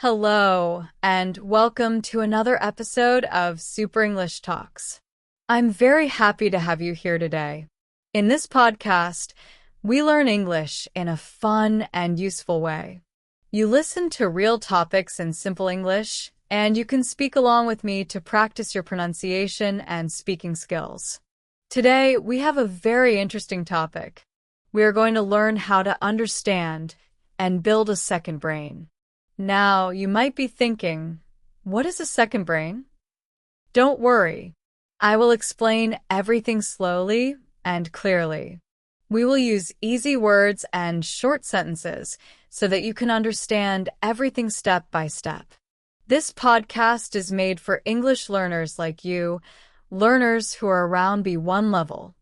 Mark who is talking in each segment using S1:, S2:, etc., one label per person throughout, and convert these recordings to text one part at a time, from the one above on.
S1: Hello, and welcome to another episode of Super English Talks. I'm very happy to have you here today. In this podcast, we learn English in a fun and useful way. You listen to real topics in simple English, and you can speak along with me to practice your pronunciation and speaking skills. Today, we have a very interesting topic. We are going to learn how to understand and build a second brain. Now, you might be thinking, what is a second brain? Don't worry. I will explain everything slowly and clearly. We will use easy words and short sentences so that you can understand everything step by step. This podcast is made for English learners like you, learners who are around B1 level.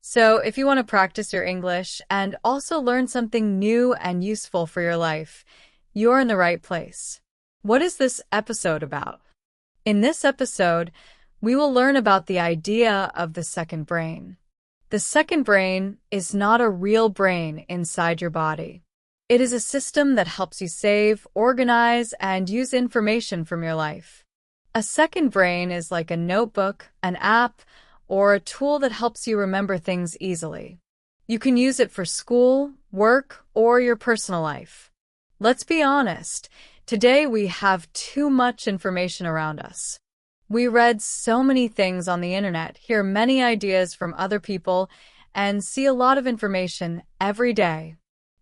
S1: So if you want to practice your English and also learn something new and useful for your life, you're in the right place. What is this episode about? In this episode, we will learn about the idea of the second brain. The second brain is not a real brain inside your body. It is a system that helps you save, organize, and use information from your life. A second brain is like a notebook, an app, or a tool that helps you remember things easily. You can use it for school, work, or your personal life. Let's be honest, today we have too much information around us. We read so many things on the internet, hear many ideas from other people, and see a lot of information every day.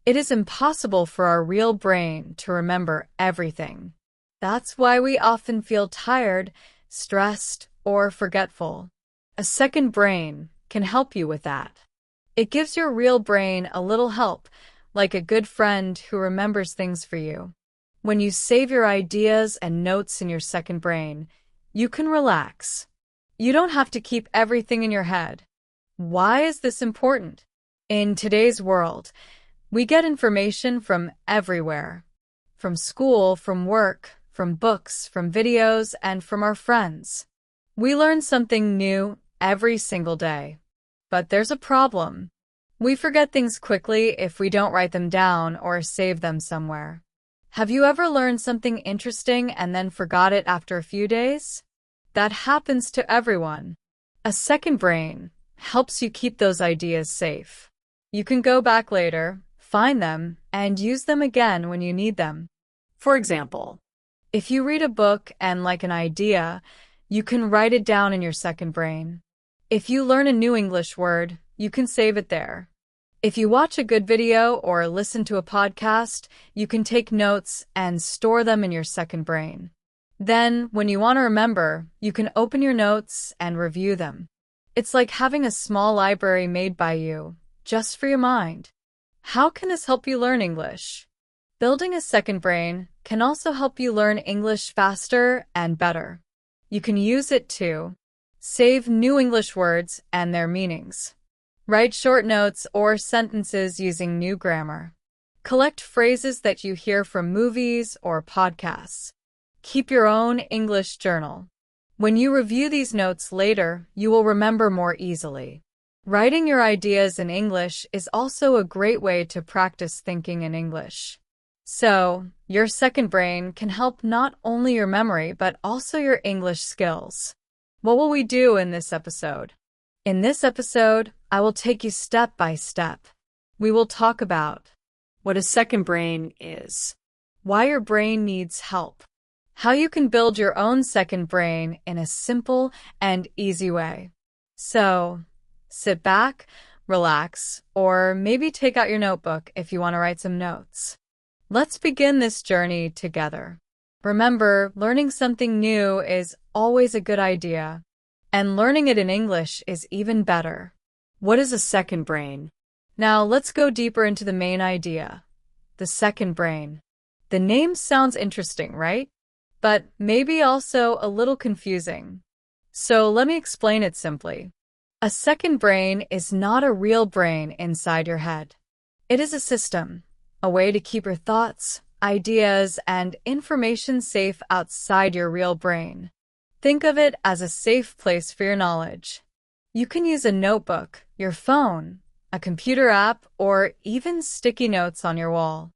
S1: It is impossible for our real brain to remember everything. That's why we often feel tired, stressed, or forgetful. A second brain can help you with that. It gives your real brain a little help, like a good friend who remembers things for you. When you save your ideas and notes in your second brain, you can relax. You don't have to keep everything in your head. Why is this important? In today's world, we get information from everywhere. From school, from work, from books, from videos, and from our friends. We learn something new every single day. But there's a problem. We forget things quickly if we don't write them down or save them somewhere. Have you ever learned something interesting and then forgot it after a few days? That happens to everyone. A second brain helps you keep those ideas safe. You can go back later, find them, and use them again when you need them. For example, if you read a book and like an idea, you can write it down in your second brain. If you learn a new English word, you can save it there. If you watch a good video or listen to a podcast, you can take notes and store them in your second brain. Then, when you want to remember, you can open your notes and review them. It's like having a small library made by you, just for your mind. How can this help you learn English? Building a second brain can also help you learn English faster and better. You can use it to save new English words and their meanings. Write short notes or sentences using new grammar. Collect phrases that you hear from movies or podcasts. Keep your own English journal. When you review these notes later, you will remember more easily. Writing your ideas in English is also a great way to practice thinking in English. So, your second brain can help not only your memory but also your English skills. What will we do in this episode? In this episode, I will take you step by step. We will talk about what a second brain is, why your brain needs help, how you can build your own second brain in a simple and easy way. So, sit back, relax, or maybe take out your notebook if you want to write some notes. Let's begin this journey together. Remember, learning something new is always a good idea. And learning it in English is even better. What is a second brain? Now let's go deeper into the main idea, the second brain. The name sounds interesting, right? But maybe also a little confusing. So let me explain it simply. A second brain is not a real brain inside your head. It is a system, a way to keep your thoughts, ideas, and information safe outside your real brain. Think of it as a safe place for your knowledge. You can use a notebook, your phone, a computer app, or even sticky notes on your wall.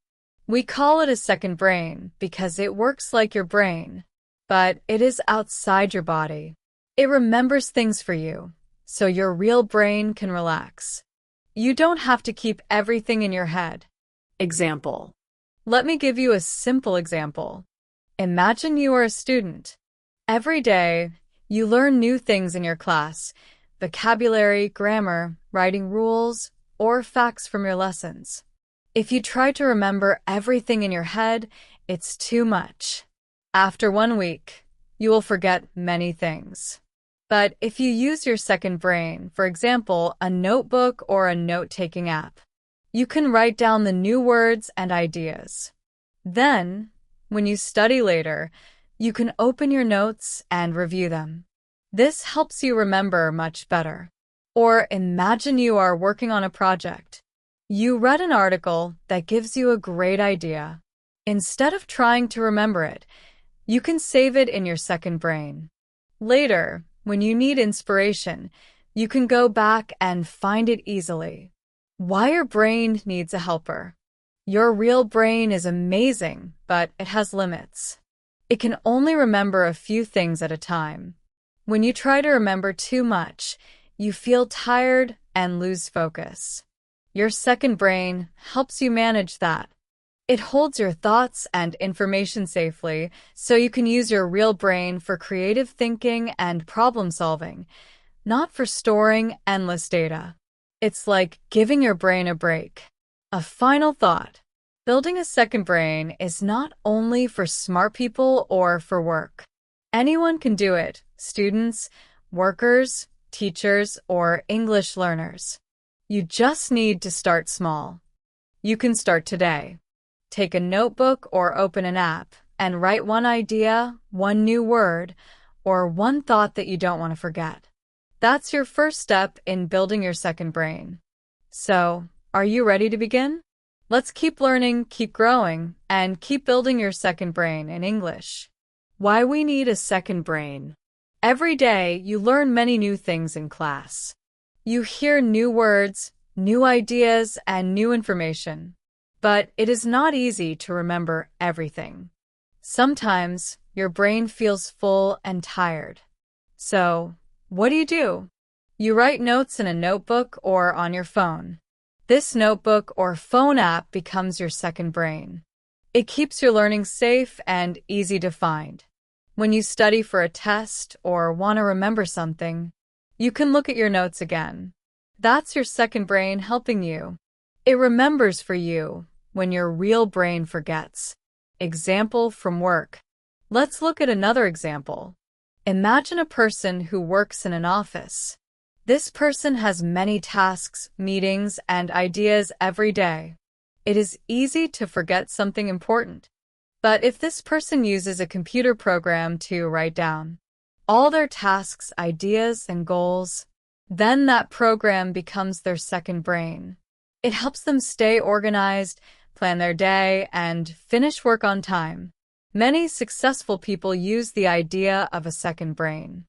S1: We call it a second brain because it works like your brain, but it is outside your body. It remembers things for you, so your real brain can relax. You don't have to keep everything in your head.
S2: Example.
S1: Let me give you a simple example. Imagine you are a student. Every day, you learn new things in your class: vocabulary, grammar, writing rules, or facts from your lessons. If you try to remember everything in your head, it's too much. After 1 week, you will forget many things. But if you use your second brain, for example, a notebook or a note-taking app, you can write down the new words and ideas. Then, when you study later, you can open your notes and review them. This helps you remember much better. Or imagine you are working on a project. You read an article that gives you a great idea. Instead of trying to remember it, you can save it in your second brain. Later, when you need inspiration, you can go back and find it easily. Why your brain needs a helper. Your real brain is amazing, but it has limits. It can only remember a few things at a time. When you try to remember too much, you feel tired and lose focus. Your second brain helps you manage that. It holds your thoughts and information safely, so you can use your real brain for creative thinking and problem solving, not for storing endless data. It's like giving your brain a break. A final thought. Building a second brain is not only for smart people or for work. Anyone can do it: students, workers, teachers, or English learners. You just need to start small. You can start today. Take a notebook or open an app and write one idea, one new word, or one thought that you don't want to forget. That's your first step in building your second brain. So, are you ready to begin? Let's keep learning, keep growing, and keep building your second brain in English. Why we need a second brain. Every day, you learn many new things in class. You hear new words, new ideas, and new information. But it is not easy to remember everything. Sometimes, your brain feels full and tired. So, what do? You write notes in a notebook or on your phone. This notebook or phone app becomes your second brain. It keeps your learning safe and easy to find. When you study for a test or want to remember something, you can look at your notes again. That's your second brain helping you. It remembers for you when your real brain forgets. Example from work. Let's look at another example. Imagine a person who works in an office. This person has many tasks, meetings, and ideas every day. It is easy to forget something important. But if this person uses a computer program to write down all their tasks, ideas, and goals, then that program becomes their second brain. It helps them stay organized, plan their day, and finish work on time. Many successful people use the idea of a second brain.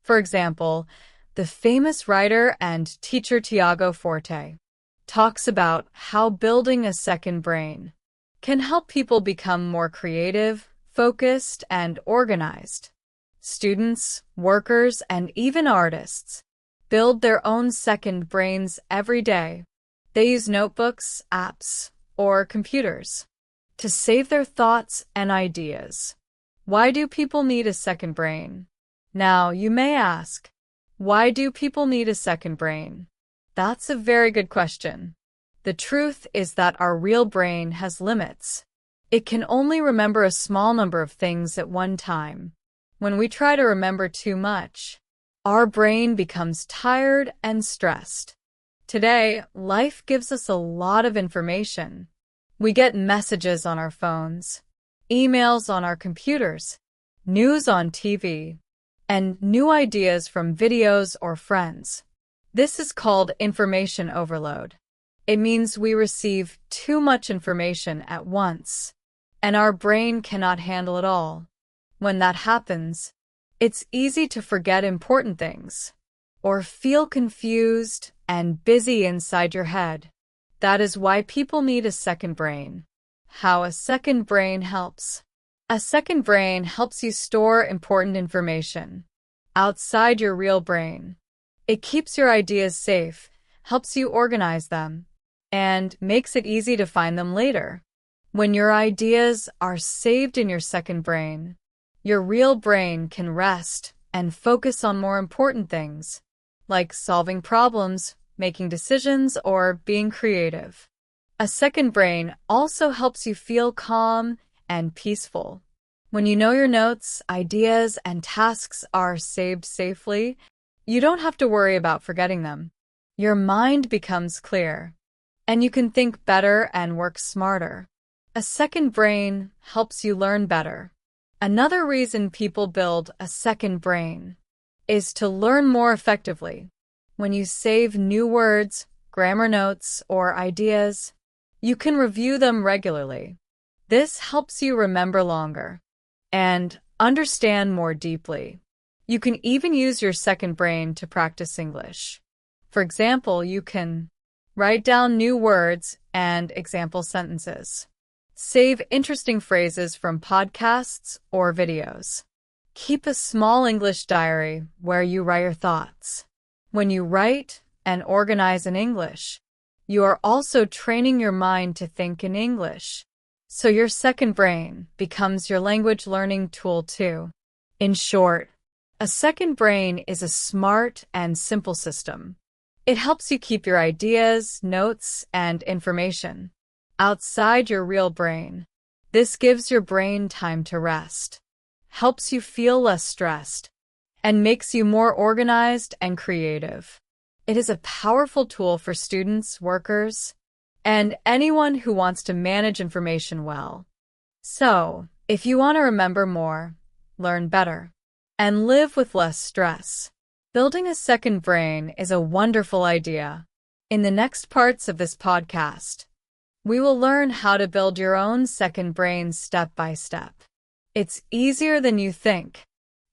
S1: For example, the famous writer and teacher Tiago Forte talks about how building a second brain can help people become more creative, focused, and organized. Students, workers, and even artists build their own second brains every day. They use notebooks, apps, or computers to save their thoughts and ideas. Why do people need a second brain? Now, you may ask, why do people need a second brain? That's a very good question. The truth is that our real brain has limits. It can only remember a small number of things at one time. When we try to remember too much, our brain becomes tired and stressed. Today, life gives us a lot of information. We get messages on our phones, emails on our computers, news on TV, and new ideas from videos or friends. This is called information overload. It means we receive too much information at once, and our brain cannot handle it all. When that happens, it's easy to forget important things, or feel confused and busy inside your head. That is why people need a second brain. how a second brain helps. A second brain helps you store important information outside your real brain. It keeps your ideas safe, helps you organize them, and makes it easy to find them later. When your ideas are saved in your second brain, your real brain can rest and focus on more important things, like solving problems, making decisions, or being creative. A second brain also helps you feel calm and peaceful. When you know your notes, ideas, and tasks are saved safely, you don't have to worry about forgetting them. Your mind becomes clear, and you can think better and work smarter. A second brain helps you learn better. Another reason people build a second brain is to learn more effectively. When you save new words, grammar notes, or ideas, you can review them regularly. This helps you remember longer and understand more deeply. You can even use your second brain to practice English. For example, you can write down new words and example sentences. Save interesting phrases from podcasts or videos. Keep a small English diary where you write your thoughts. When you write and organize in English, you are also training your mind to think in English. So your second brain becomes your language learning tool too. In short, a second brain is a smart and simple system. It helps you keep your ideas, notes, and information outside your real brain. This gives your brain time to rest, helps you feel less stressed, and makes you more organized and creative. It is a powerful tool for students, workers, and anyone who wants to manage information well. So, if you want to remember more, learn better, and live with less stress, building a second brain is a wonderful idea. In the next parts of this podcast, we will learn how to build your own second brain step by step. It's easier than you think.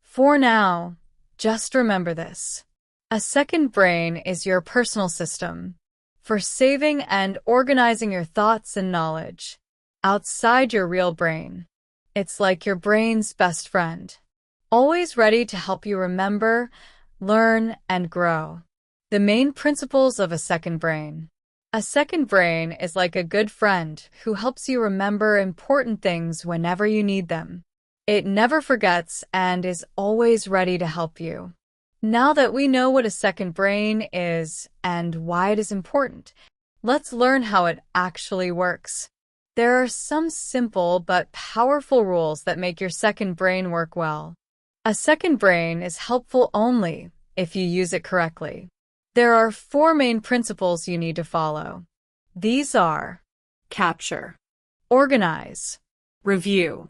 S1: For now, just remember this. A second brain is your personal system for saving and organizing your thoughts and knowledge outside your real brain. It's like your brain's best friend, always ready to help you remember, learn, and grow. The main principles of a second brain. A second brain is like a good friend who helps you remember important things whenever you need them. It never forgets and is always ready to help you. Now that we know what a second brain is and why it is important, let's learn how it actually works. There are some simple but powerful rules that make your second brain work well. A second brain is helpful only if you use it correctly. There are 4 main principles you need to follow. These are capture, organize, review,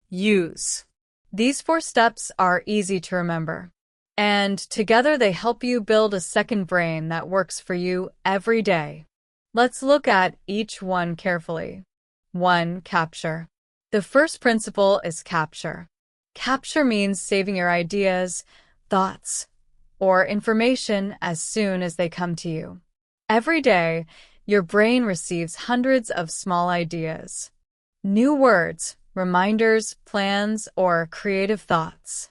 S1: use. These 4 steps are easy to remember, and together they help you build a second brain that works for you every day. Let's look at each one carefully. 1. Capture. The first principle is capture. Capture means saving your ideas, thoughts, or information as soon as they come to you. Every day, your brain receives hundreds of small ideas, new words, reminders, plans, or creative thoughts.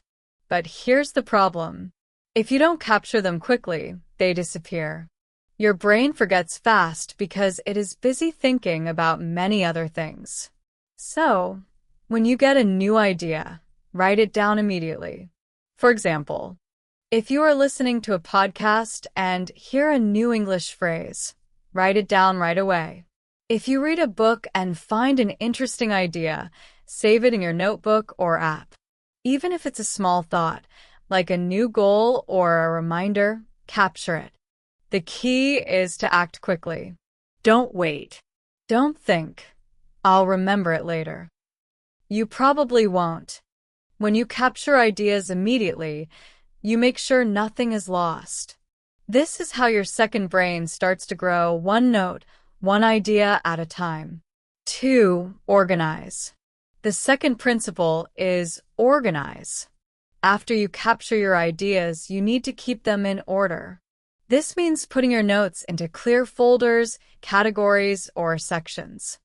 S1: But here's the problem. If you don't capture them quickly, they disappear. Your brain forgets fast because it is busy thinking about many other things. So, when you get a new idea, write it down immediately. For example, if you are listening to a podcast and hear a new English phrase, write it down right away. If you read a book and find an interesting idea, save it in your notebook or app. Even if it's a small thought, like a new goal or a reminder, capture it. The key is to act quickly. Don't wait. Don't think, "I'll remember it later." You probably won't. When you capture ideas immediately, you make sure nothing is lost. This is how your second brain starts to grow, one note, one idea at a time. 2. Organize. The second principle is organize. After you capture your ideas, you need to keep them in order. This means putting your notes into clear folders, categories, or sections.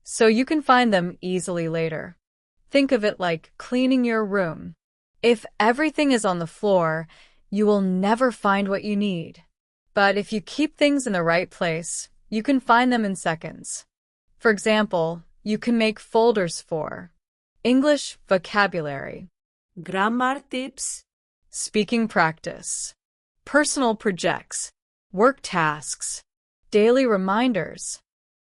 S1: so you can find them easily later. Think of it like cleaning your room. If everything is on the floor, you will never find what you need. But if you keep things in the right place, you can find them in seconds. For example, you can make folders for English vocabulary,
S2: grammar tips,
S1: speaking practice, personal projects, work tasks, daily reminders.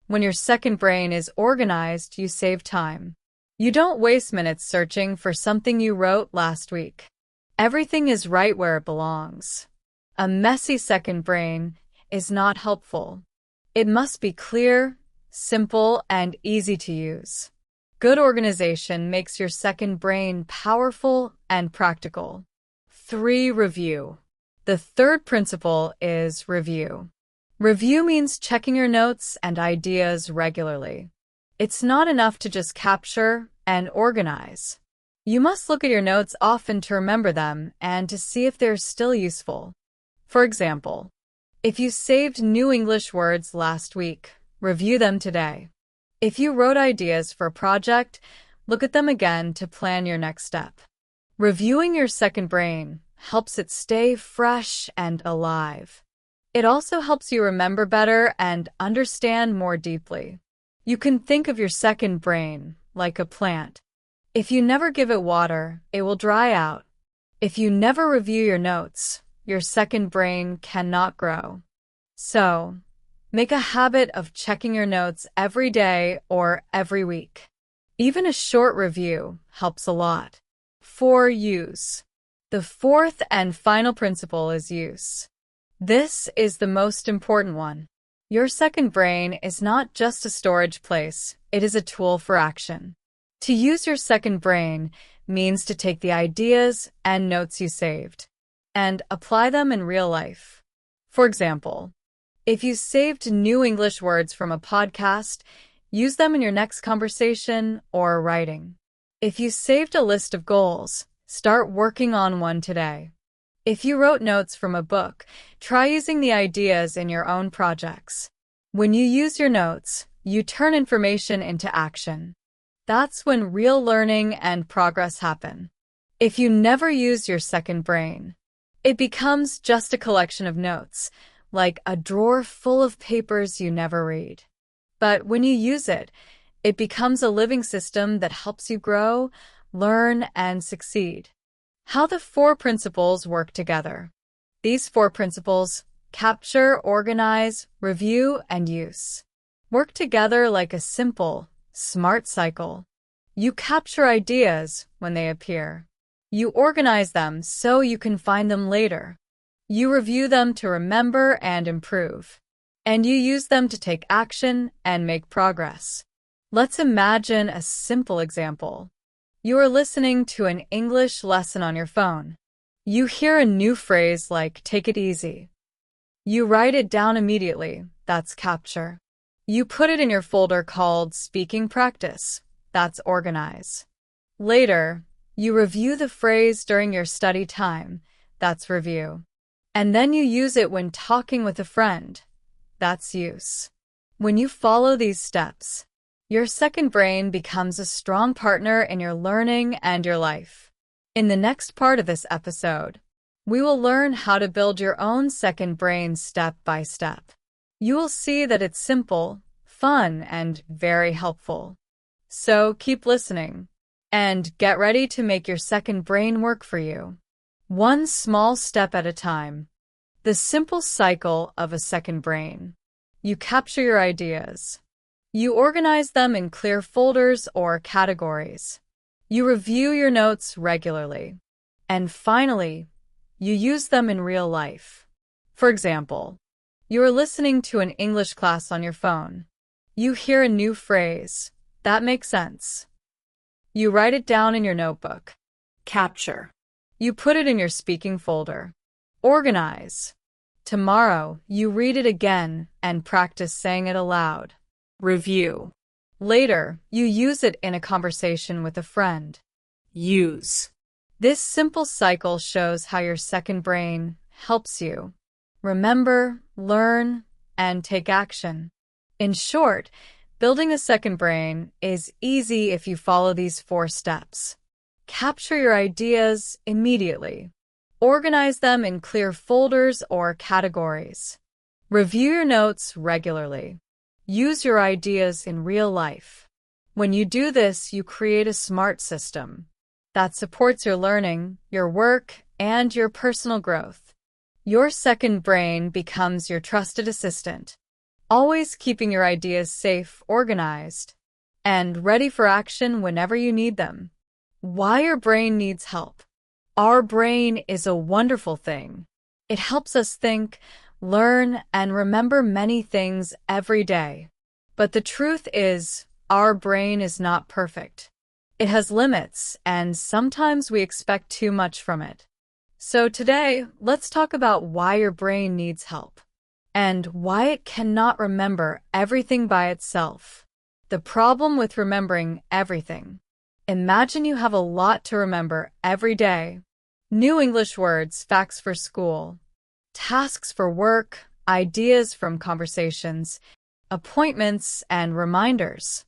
S1: When your second brain is organized, you save time. You don't waste minutes searching for something you wrote last week. Everything is right where it belongs. A messy second brain is not helpful. It must be clear, simple, and easy to use. Good organization makes your second brain powerful and practical. 3. Review. The third principle is review. Review means checking your notes and ideas regularly. It's not enough to just capture and organize. You must look at your notes often to remember them and to see if they're still useful. For example, if you saved new English words last week, review them today. If you wrote ideas for a project, look at them again to plan your next step. Reviewing your second brain helps it stay fresh and alive. It also helps you remember better and understand more deeply. You can think of your second brain like a plant. If you never give it water, it will dry out. If you never review your notes, your second brain cannot grow. So, make a habit of checking your notes every day or every week. Even a short review helps a lot. 4. Use. The fourth and final principle is use. This is the most important one. Your second brain is not just a storage place, it is a tool for action. To use your second brain means to take the ideas and notes you saved and apply them in real life. For example, if you saved new English words from a podcast, use them in your next conversation or writing. If you saved a list of goals, start working on one today. If you wrote notes from a book, try using the ideas in your own projects. When you use your notes, you turn information into action. That's when real learning and progress happen. If you never use your second brain, it becomes just a collection of notes, like a drawer full of papers you never read. But when you use it, it becomes a living system that helps you grow, learn, and succeed. How the 4 principles work together. These 4 principles, capture, organize, review, and use, work together like a simple, smart cycle. You capture ideas when they appear. You organize them so you can find them later. You review them to remember and improve. And you use them to take action and make progress. Let's imagine a simple example. You are listening to an English lesson on your phone. You hear a new phrase like take it easy. You write it down immediately. That's capture. You put it in your folder called speaking practice. That's organize. Later, you review the phrase during your study time. That's review. And then you use it when talking with a friend. That's use. When you follow these steps, your second brain becomes a strong partner in your learning and your life. In the next part of this episode, we will learn how to build your own second brain step by step. You will see that it's simple, fun, and very helpful. So keep listening and get ready to make your second brain work for you. One small step at a time. The simple cycle of a second brain. You capture your ideas. You organize them in clear folders or categories. You review your notes regularly. And finally, you use them in real life. For example, you are listening to an English class on your phone. You hear a new phrase. That makes sense. You write it down in your notebook. Capture. You put it in your speaking folder. Organize. Tomorrow, you read it again and practice saying it aloud. Review. Later, you use it in a conversation with a friend. Use. This simple cycle shows how your second brain helps you remember, learn, and take action. In short, Building a second brain is easy if you follow these 4 steps. Capture your ideas immediately. Organize them in clear folders or categories. Review your notes regularly. Use your ideas in real life. When you do this, you create a smart system that supports your learning, your work, and your personal growth. Your second brain becomes your trusted assistant, always keeping your ideas safe, organized, and ready for action whenever you need them. Why your brain needs help. Our brain is a wonderful thing. It helps us think, learn, and remember many things every day. But the truth is, our brain is not perfect. It has limits, and sometimes we expect too much from it. So today, let's talk about why your brain needs help and why it cannot remember everything by itself. The problem with remembering everything. Imagine you have a lot to remember every day. New English words, facts for school, tasks for work, ideas from conversations, appointments, and reminders.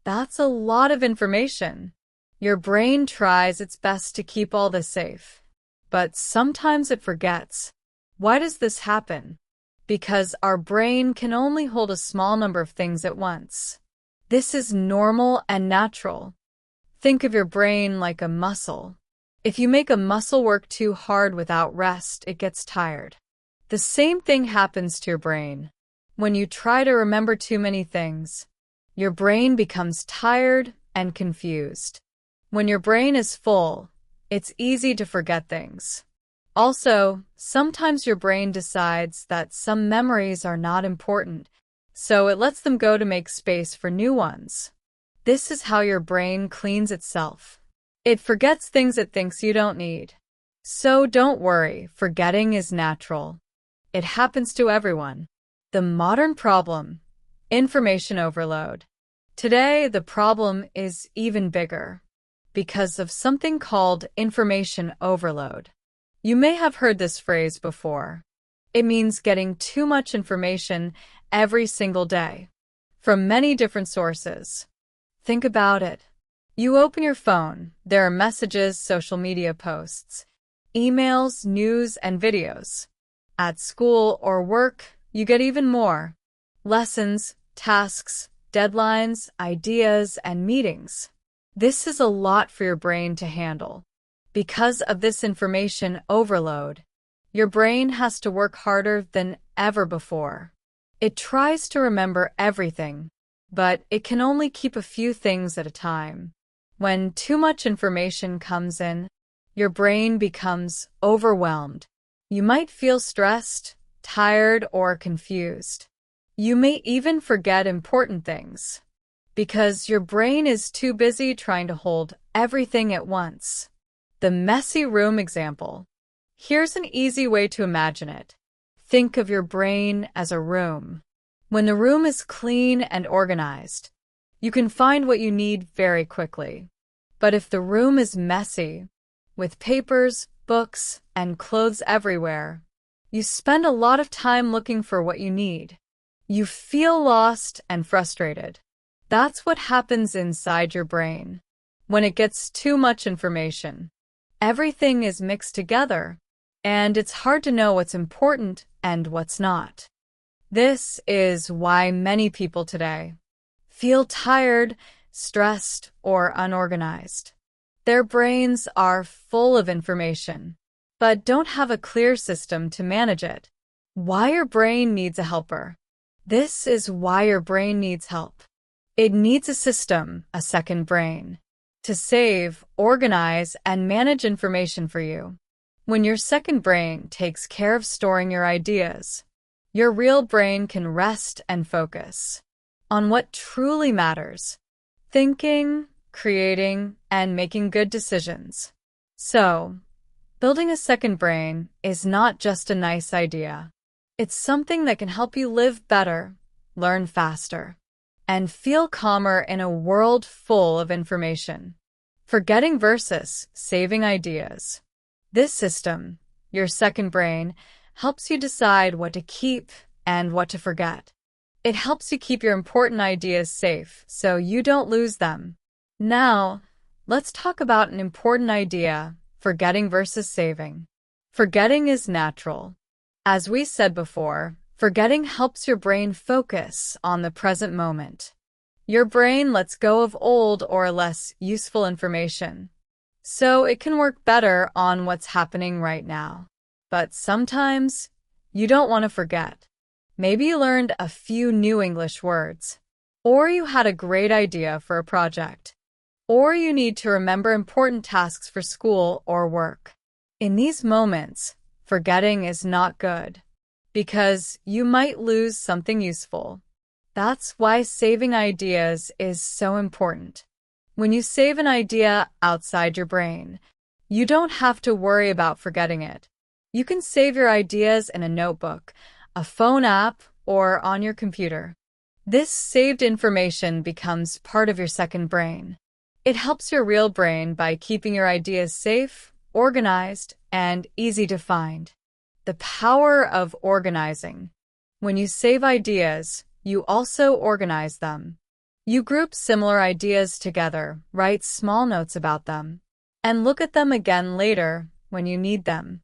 S1: That's a lot of information. Your brain tries its best to keep all this safe, but sometimes it forgets. Why does this happen? Because our brain can only hold a small number of things at once. This is normal and natural. Think of your brain like a muscle. If you make a muscle work too hard without rest, it gets tired. The same thing happens to your brain. When you try to remember too many things, your brain becomes tired and confused. When your brain is full, it's easy to forget things. Also, sometimes your brain decides that some memories are not important, so it lets them go to make space for new ones. This is how your brain cleans itself. It forgets things it thinks you don't need. So don't worry, forgetting is natural. It happens to everyone. The modern problem: information overload. Today, the problem is even bigger because of something called information overload. You may have heard this phrase before. It means getting too much information every single day from many different sources. Think about it. You open your phone, there are messages, social media posts, emails, news, and videos. At school or work, you get even more. Lessons, tasks, deadlines, ideas, and meetings. This is a lot for your brain to handle. Because of this information overload, your brain has to work harder than ever before. It tries to remember everything, but it can only keep a few things at a time. When too much information comes in, your brain becomes overwhelmed. You might feel stressed, tired, or confused. You may even forget important things because your brain is too busy trying to hold everything at once. The messy room example. Here's an easy way to imagine it. Think of your brain as a room. When the room is clean and organized, you can find what you need very quickly. But if the room is messy, with papers, books, and clothes everywhere, you spend a lot of time looking for what you need. You feel lost and frustrated. That's what happens inside your brain. When it gets too much information, everything is mixed together, and it's hard to know what's important and what's not. This is why many people today feel tired, stressed, or unorganized. Their brains are full of information, but don't have a clear system to manage it. Why your brain needs a helper. This is why your brain needs help. It needs a system, a second brain, to save, organize, and manage information for you. When your second brain takes care of storing your ideas, your real brain can rest and focus on what truly matters: thinking, creating, and making good decisions. So, building a second brain is not just a nice idea. It's something that can help you live better, learn faster, and feel calmer in a world full of information. Forgetting versus saving ideas. This system, your second brain, helps you decide what to keep and what to forget. It helps you keep your important ideas safe so you don't lose them. Now, let's talk about an important idea: forgetting versus saving. Forgetting is natural. As we said before, forgetting helps your brain focus on the present moment. Your brain lets go of old or less useful information, so it can work better on what's happening right now. But sometimes, you don't want to forget. Maybe you learned a few new English words, or you had a great idea for a project, or you need to remember important tasks for school or work. In these moments, forgetting is not good, because you might lose something useful. That's why saving ideas is so important. When you save an idea outside your brain, you don't have to worry about forgetting it. You can save your ideas in a notebook, a phone app, or on your computer. This saved information becomes part of your second brain. It helps your real brain by keeping your ideas safe, organized, and easy to find. The power of organizing. When you save ideas, you also organize them. You group similar ideas together, write small notes about them, and look at them again later when you need them.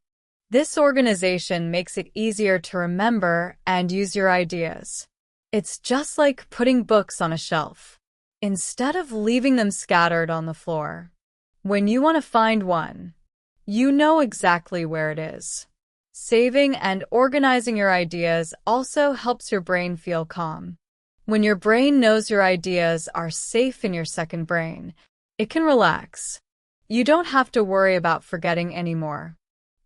S1: This organization makes it easier to remember and use your ideas. It's just like putting books on a shelf, instead of leaving them scattered on the floor. When you want to find one, you know exactly where it is. Saving and organizing your ideas also helps your brain feel calm. When your brain knows your ideas are safe in your second brain, it can relax. You don't have to worry about forgetting anymore,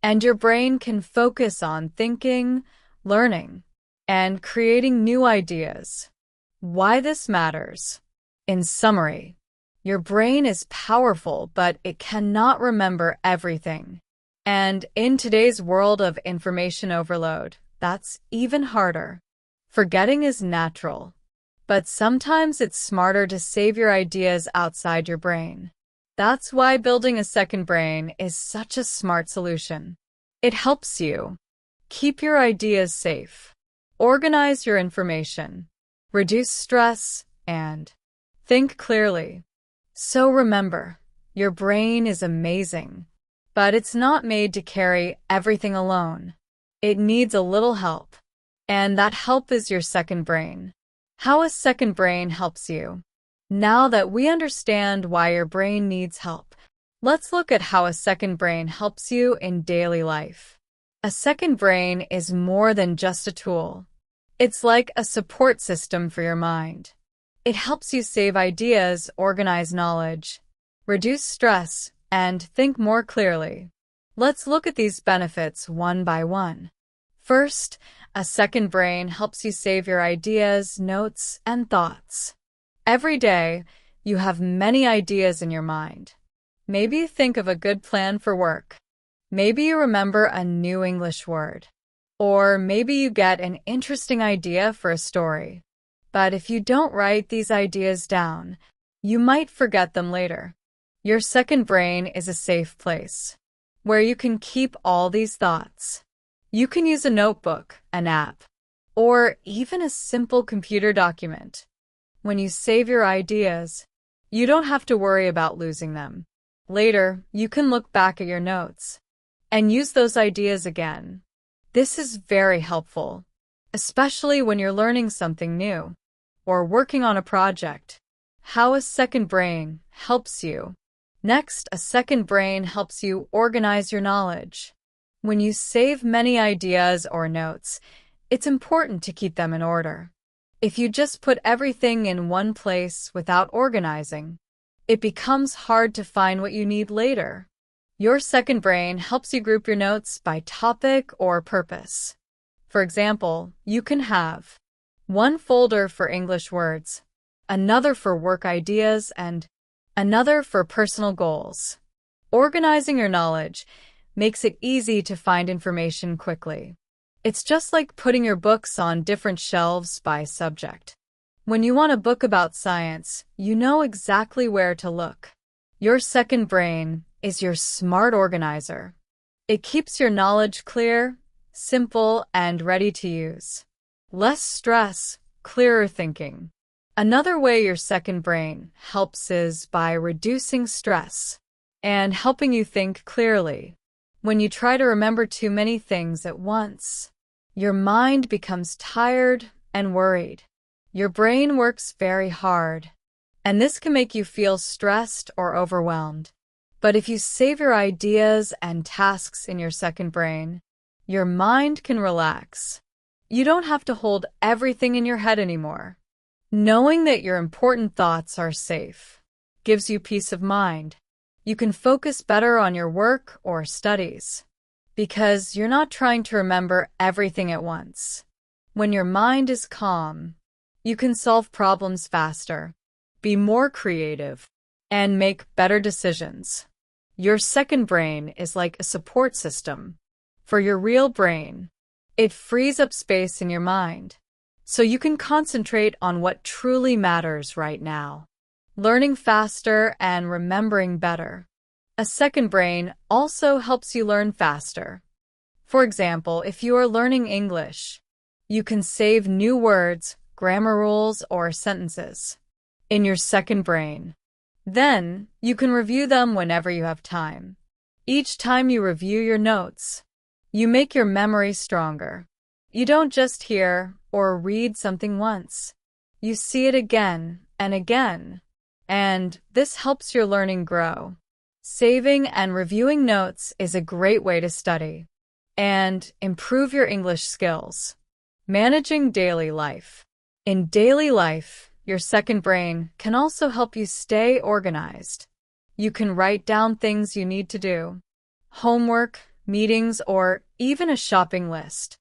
S1: and your brain can focus on thinking, learning, and creating new ideas. Why this matters? In summary, your brain is powerful, but it cannot remember everything. And in today's world of information overload, that's even harder. Forgetting is natural, but sometimes it's smarter to save your ideas outside your brain. That's why building a second brain is such a smart solution. It helps you keep your ideas safe, organize your information, reduce stress, and think clearly. So remember, your brain is amazing, but it's not made to carry everything alone. It needs a little help, and that help is your second brain. How a second brain helps you. Now that we understand why your brain needs help, let's look at how a second brain helps you in daily life. A second brain is more than just a tool. It's like a support system for your mind. It helps you save ideas, organize knowledge, reduce stress, and think more clearly. Let's look at these benefits one by one. First, a second brain helps you save your ideas, notes, and thoughts. Every day, you have many ideas in your mind. Maybe you think of a good plan for work. Maybe you remember a new English word. Or maybe you get an interesting idea for a story. But if you don't write these ideas down, you might forget them later. Your second brain is a safe place where you can keep all these thoughts. You can use a notebook, an app, or even a simple computer document. When you save your ideas, you don't have to worry about losing them. Later, you can look back at your notes and use those ideas again. This is very helpful, especially when you're learning something new or working on a project. How a second brain helps you. Next, a second brain helps you organize your knowledge. When you save many ideas or notes, it's important to keep them in order. If you just put everything in one place without organizing, it becomes hard to find what you need later. Your second brain helps you group your notes by topic or purpose. For example, you can have one folder for English words, another for work ideas, and another for personal goals. Organizing your knowledge makes it easy to find information quickly. It's just like putting your books on different shelves by subject. When you want a book about science, you know exactly where to look. Your second brain is your smart organizer. It keeps your knowledge clear, simple, and ready to use. Less stress, clearer thinking. Another way your second brain helps is by reducing stress and helping you think clearly. When you try to remember too many things at once, your mind becomes tired and worried. Your brain works very hard, and this can make you feel stressed or overwhelmed. But if you save your ideas and tasks in your second brain, your mind can relax. You don't have to hold everything in your head anymore. Knowing that your important thoughts are safe gives you peace of mind. You can focus better on your work or studies because you're not trying to remember everything at once. When your mind is calm, you can solve problems faster, be more creative, and make better decisions. Your second brain is like a support system for your real brain. It frees up space in your mind, so you can concentrate on what truly matters right now, learning faster and remembering better. A second brain also helps you learn faster. For example, if you are learning English, you can save new words, grammar rules, or sentences in your second brain. Then, you can review them whenever you have time. Each time you review your notes, you make your memory stronger. You don't just hear or read something once. You see it again and again, and this helps your learning grow. Saving and reviewing notes is a great way to study and improve your English skills. Managing daily life. In daily life, your second brain can also help you stay organized. You can write down things you need to do, homework, meetings, or even a shopping list.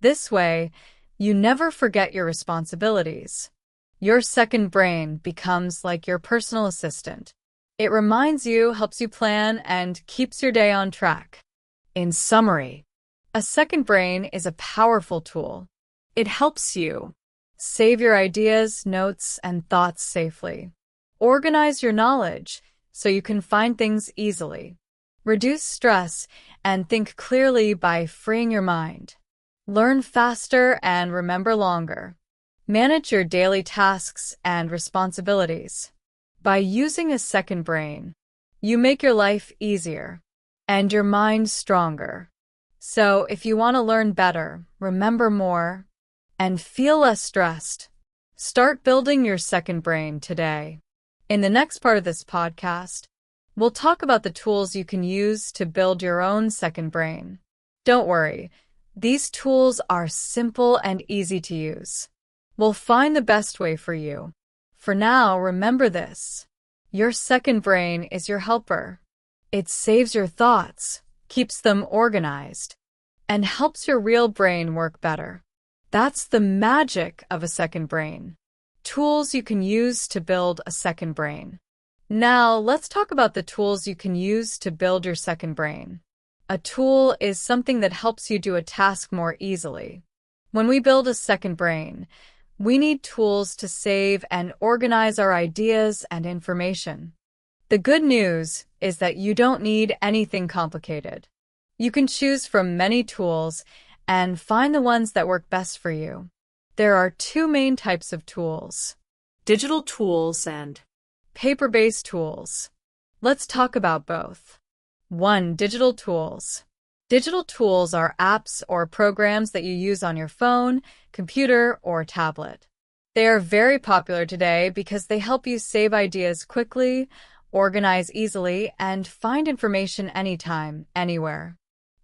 S1: This way, you never forget your responsibilities. Your second brain becomes like your personal assistant. It reminds you, helps you plan, and keeps your day on track. In summary, a second brain is a powerful tool. It helps you save your ideas, notes, and thoughts safely. Organize your knowledge so you can find things easily. Reduce stress and think clearly by freeing your mind. Learn faster and remember longer. Manage your daily tasks and responsibilities. By using a second brain, you make your life easier and your mind stronger. So if you want to learn better, remember more, and feel less stressed, start building your second brain today. In the next part of this podcast, we'll talk about the tools you can use to build your own second brain. Don't worry, these tools are simple and easy to use. We'll find the best way for you. For now, remember this. Your second brain is your helper. It saves your thoughts, keeps them organized, and helps your real brain work better. That's the magic of a second brain. Tools you can use to build a second brain. Now, let's talk about the tools you can use to build your second brain. A tool is something that helps you do a task more easily. When we build a second brain, we need tools to save and organize our ideas and information. The good news is that you don't need anything complicated. You can choose from many tools and find the ones that work best for you. There are two main types of tools:
S2: digital tools and
S1: paper-based tools. Let's talk about both. 1. Digital tools. Digital tools are apps or programs that you use on your phone, computer, or tablet. They are very popular today because they help you save ideas quickly, organize easily, and find information anytime, anywhere.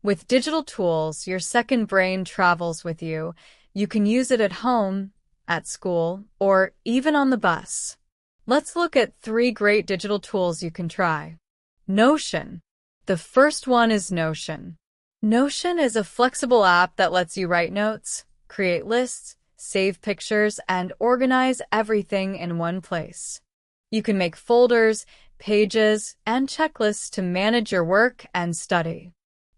S1: With digital tools, your second brain travels with you. You can use it at home, at school, or even on the bus. Let's look at 3 great digital tools you can try. Notion. The first one is Notion. Notion is a flexible app that lets you write notes, create lists, save pictures, and organize everything in one place. You can make folders, pages, and checklists to manage your work and study.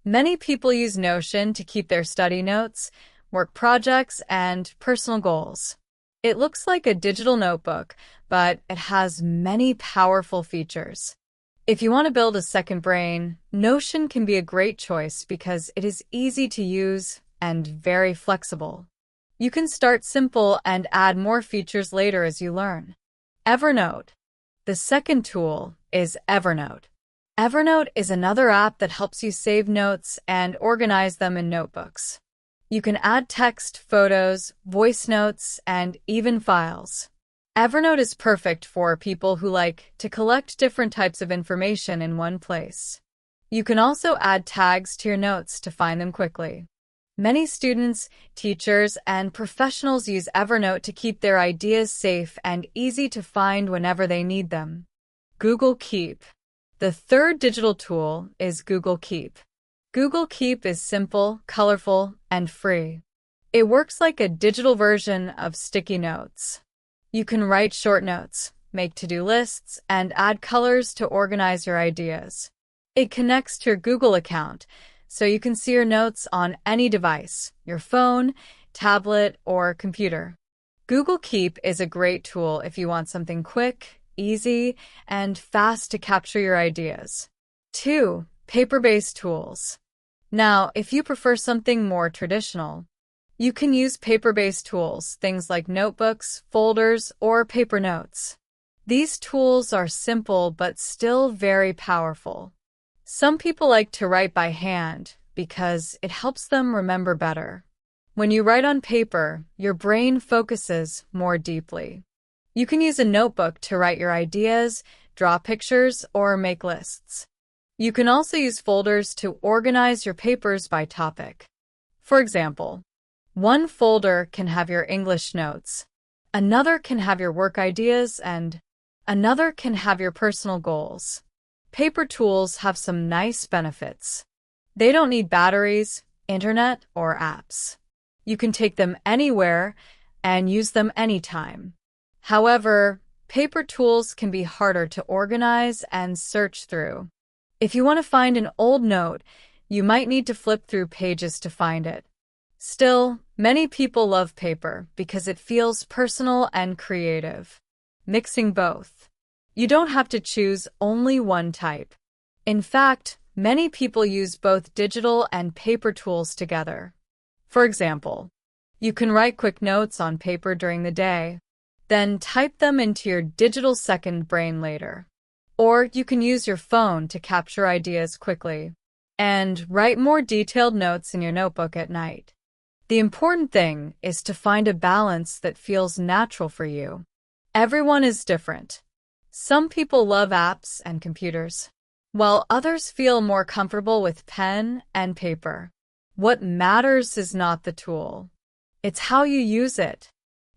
S1: Many people use Notion to keep their study notes, work projects, and personal goals. It looks like a digital notebook, but it has many powerful features. If you want to build a second brain, Notion can be a great choice because it is easy to use and very flexible. You can start simple and add more features later as you learn. Evernote. The second tool is Evernote. Evernote is another app that helps you save notes and organize them in notebooks. You can add text, photos, voice notes, and even files. Evernote is perfect for people who like to collect different types of information in one place. You can also add tags to your notes to find them quickly. Many students, teachers, and professionals use Evernote to keep their ideas safe and easy to find whenever they need them. Google Keep. The third digital tool is Google Keep. Google Keep is simple, colorful, and free. It works like a digital version of sticky notes. You can write short notes, make to-do lists, and add colors to organize your ideas. It connects to your Google account, so you can see your notes on any device, your phone, tablet, or computer. Google Keep is a great tool if you want something quick, easy, and fast to capture your ideas. 2. Paper-based tools. Now, if you prefer something more traditional, you can use paper-based tools, things like notebooks, folders, or paper notes. These tools are simple but still very powerful. Some people like to write by hand because it helps them remember better. When you write on paper, your brain focuses more deeply. You can use a notebook to write your ideas, draw pictures, or make lists. You can also use folders to organize your papers by topic. For example, one folder can have your English notes, another can have your work ideas, and another can have your personal goals. Paper tools have some nice benefits. They don't need batteries, internet, or apps. You can take them anywhere and use them anytime. However, paper tools can be harder to organize and search through. If you want to find an old note, you might need to flip through pages to find it. Still, many people love paper because it feels personal and creative. Mixing both. You don't have to choose only one type. In fact, many people use both digital and paper tools together. For example, you can write quick notes on paper during the day, then type them into your digital second brain later. Or you can use your phone to capture ideas quickly and write more detailed notes in your notebook at night. The important thing is to find a balance that feels natural for you. Everyone is different. Some people love apps and computers, while others feel more comfortable with pen and paper. What matters is not the tool. It's how you use it.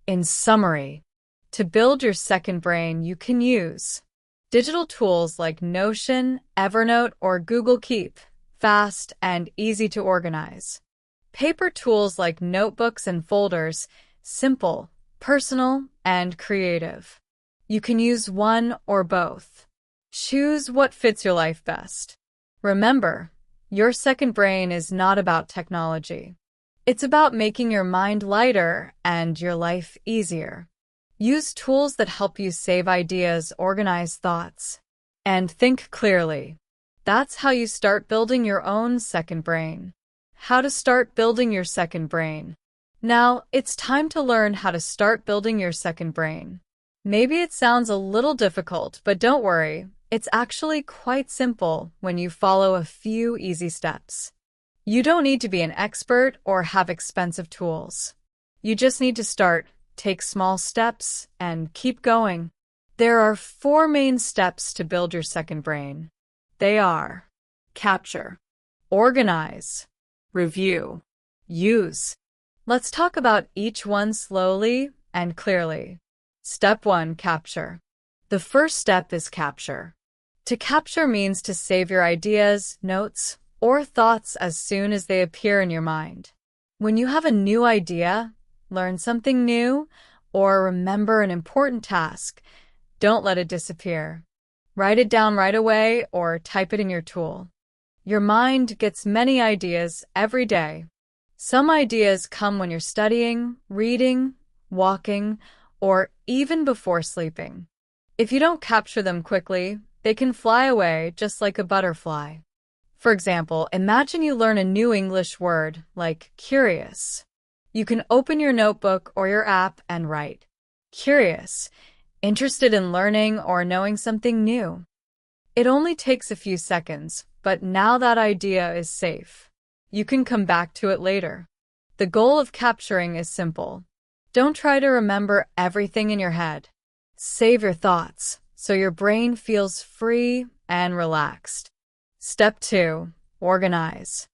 S1: In summary, to build your second brain, you can use digital tools like Notion, Evernote, or Google Keep, fast and easy to organize. Paper tools like notebooks and folders, simple, personal, and creative. You can use one or both. Choose what fits your life best. Remember, your second brain is not about technology. It's about making your mind lighter and your life easier. Use tools that help you save ideas, organize thoughts, and think clearly. That's how you start building your own second brain. How to start building your second brain. Now, it's time to learn how to start building your second brain. Maybe it sounds a little difficult, but don't worry. It's actually quite simple when you follow a few easy steps. You don't need to be an expert or have expensive tools. You just need to start, take small steps, and keep going. There are 4 main steps to build your second brain. They are: capture, organize, review, use. Let's talk about each one slowly and clearly. Step 1. Capture. The first step is capture. To capture means to save your ideas, notes, or thoughts as soon as they appear in your mind. When you have a new idea, learn something new, or remember an important task, don't let it disappear. Write it down right away or type it in your tool. Your mind gets many ideas every day. Some ideas come when you're studying, reading, walking, or even before sleeping. If you don't capture them quickly, they can fly away just like a butterfly. For example, imagine you learn a new English word like curious. You can open your notebook or your app and write. Curious, interested in learning or knowing something new. It only takes a few seconds, but now that idea is safe. You can come back to it later. The goal of capturing is simple. Don't try to remember everything in your head. Save your thoughts so your brain feels free and relaxed. Step 2. Organize.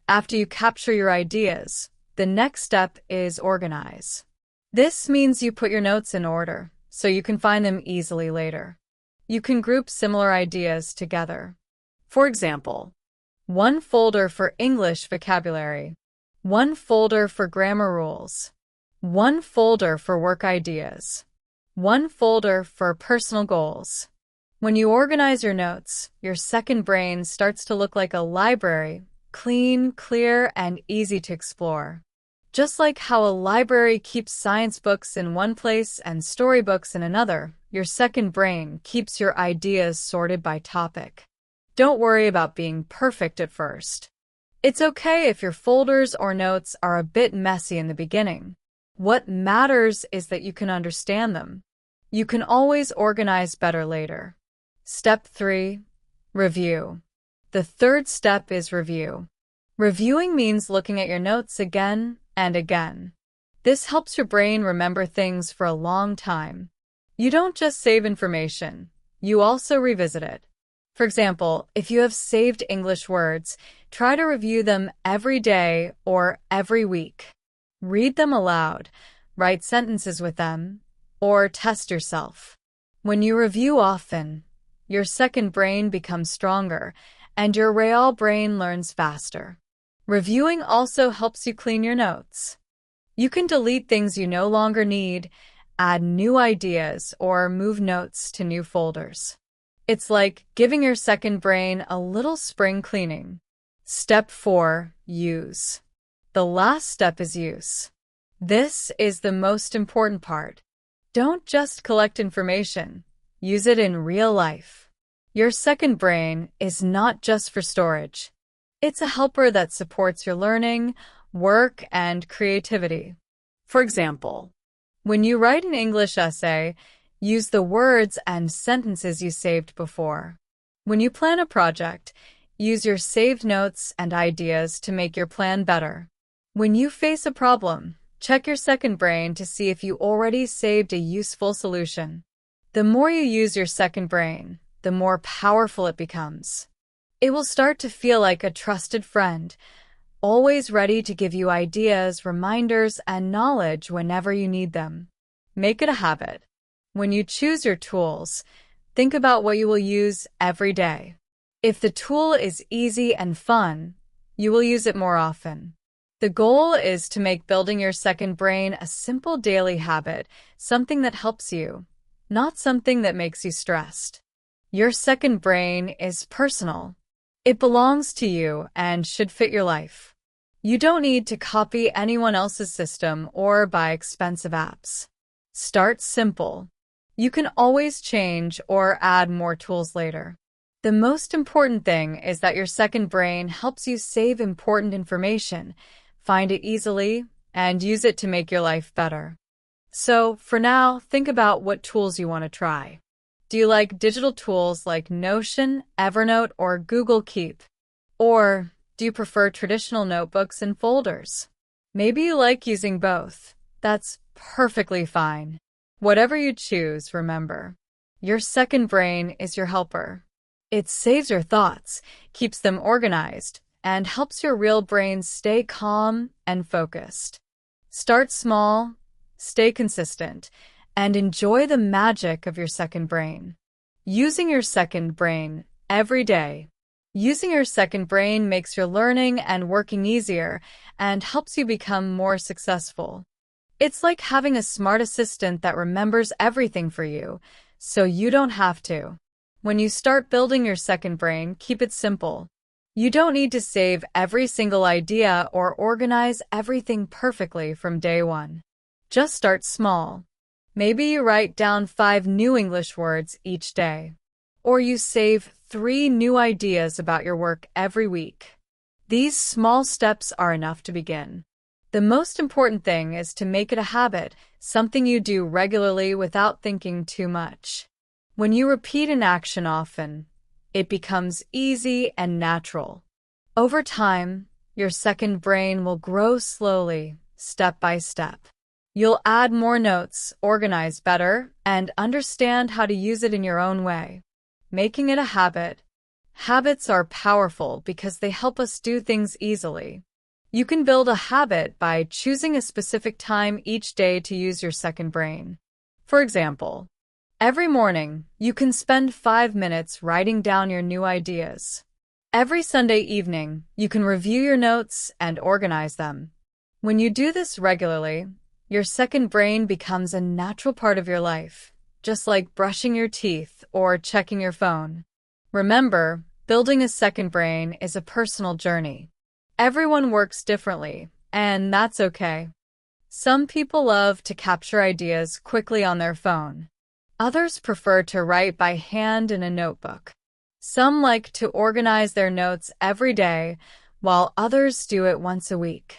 S1: After you capture your ideas, the next step is organize. This means you put your notes in order so you can find them easily later. You can group similar ideas together.
S2: For example,
S1: One folder for English vocabulary, one folder for grammar rules, one folder for work ideas, one folder for personal goals. When you organize your notes, your second brain starts to look like a library, clean, clear, and easy to explore. Just like how a library keeps science books in one place and storybooks in another, your second brain keeps your ideas sorted by topic. Don't worry about being perfect at first. It's okay if your folders or notes are a bit messy in the beginning. What matters is that you can understand them. You can always organize better later. Step 3. Review. The third step is review. Reviewing means looking at your notes again and again. This helps your brain remember things for a long time. You don't just save information, you also revisit it. For example, if you have saved English words, try to review them every day or every week. Read them aloud, write sentences with them, or test yourself. When you review often, your second brain becomes stronger and your real brain learns faster. Reviewing also helps you clean your notes. You can delete things you no longer need, add new ideas, or move notes to new folders. It's like giving your second brain a little spring cleaning. Step 4. Use. The last step is use. This is the most important part. Don't just collect information. Use it in real life. Your second brain is not just for storage. It's a helper that supports your learning, work, and creativity.
S2: for example,
S1: When you write an English essay, use the words and sentences you saved before. When you plan a project, use your saved notes and ideas to make your plan better. When you face a problem, check your second brain to see if you already saved a useful solution. The more you use your second brain, the more powerful it becomes. It will start to feel like a trusted friend, always ready to give you ideas, reminders, and knowledge whenever you need them. Make it a habit. When you choose your tools, think about what you will use every day. If the tool is easy and fun, you will use it more often. The goal is to make building your second brain a simple daily habit, something that helps you, not something that makes you stressed. Your second brain is personal. It belongs to you and should fit your life. You don't need to copy anyone else's system or buy expensive apps. Start simple. You can always change or add more tools later. The most important thing is that your second brain helps you save important information, find it easily, and use it to make your life better. So, for now, think about what tools you want to try. Do you like digital tools like Notion, Evernote, or Google Keep? Or do you prefer traditional notebooks and folders? Maybe you like using both. That's perfectly fine. Whatever you choose, remember, your second brain is your helper. It saves your thoughts, keeps them organized, and helps your real brain stay calm and focused. Start small, stay consistent, and enjoy the magic of your second brain. Using your second brain every day. Using your second brain makes your learning and working easier and helps you become more successful. It's like having a smart assistant that remembers everything for you, so you don't have to. When you start building your second brain, keep it simple. You don't need to save every single idea or organize everything perfectly from day one. Just start small. Maybe you write down 5 new English words each day. Or you save 3 new ideas about your work every week. These small steps are enough to begin. The most important thing is to make it a habit, something you do regularly without thinking too much. When you repeat an action often, it becomes easy and natural. Over time, your second brain will grow slowly, step by step. You'll add more notes, organize better, and understand how to use it in your own way. Making it a habit. Habits are powerful because they help us do things easily. You can build a habit by choosing a specific time each day to use your second brain. For example, every morning, you can spend 5 minutes writing down your new ideas. Every Sunday evening, you can review your notes and organize them. When you do this regularly, your second brain becomes a natural part of your life, just like brushing your teeth or checking your phone. Remember, building a second brain is a personal journey. Everyone works differently, and that's okay. Some people love to capture ideas quickly on their phone. Others prefer to write by hand in a notebook. Some like to organize their notes every day, while others do it once a week.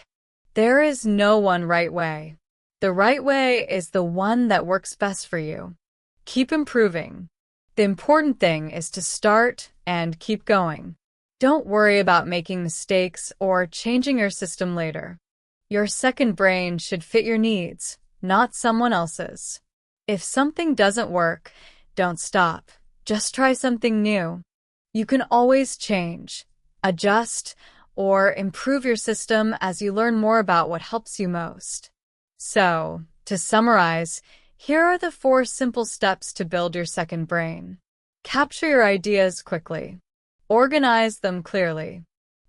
S1: There is no one right way. The right way is the one that works best for you. Keep improving. The important thing is to start and keep going. Don't worry about making mistakes or changing your system later. Your second brain should fit your needs, not someone else's. If something doesn't work, don't stop. Just try something new. You can always change, adjust, or improve your system as you learn more about what helps you most. So, to summarize, here are the 4 simple steps to build your second brain. Capture your ideas quickly. Organize them clearly.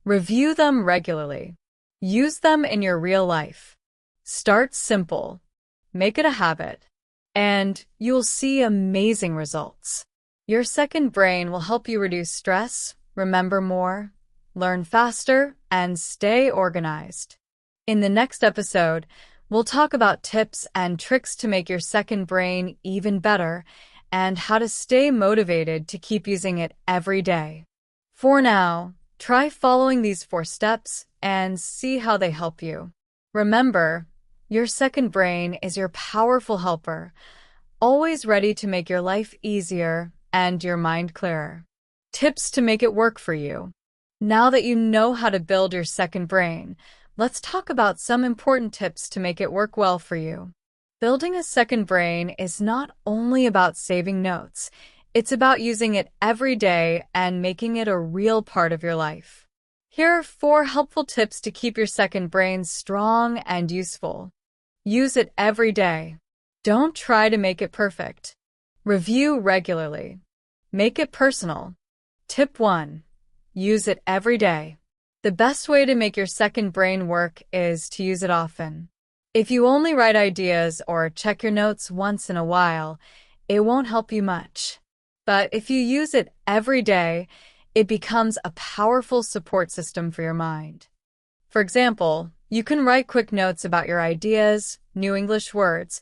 S1: Review them regularly. Use them in your real life. Start simple. Make it a habit. And you'll see amazing results. Your second brain will help you reduce stress, remember more, learn faster, and stay organized. In the next episode, we'll talk about tips and tricks to make your second brain even better and how to stay motivated to keep using it every day. For now, try following these 4 steps and see how they help you. Remember, your second brain is your powerful helper, always ready to make your life easier and your mind clearer. Tips to make it work for you. Now that you know how to build your second brain, let's talk about some important tips to make it work well for you. Building a second brain is not only about saving notes, it's about using it every day and making it a real part of your life. Here are 4 helpful tips to keep your second brain strong and useful. Use it every day. Don't try to make it perfect. Review regularly. Make it personal. Tip 1. Use it every day. The best way to make your second brain work is to use it often. If you only write ideas or check your notes once in a while, it won't help you much. But if you use it every day, it becomes a powerful support system for your mind. For example, you can write quick notes about your ideas, new English words,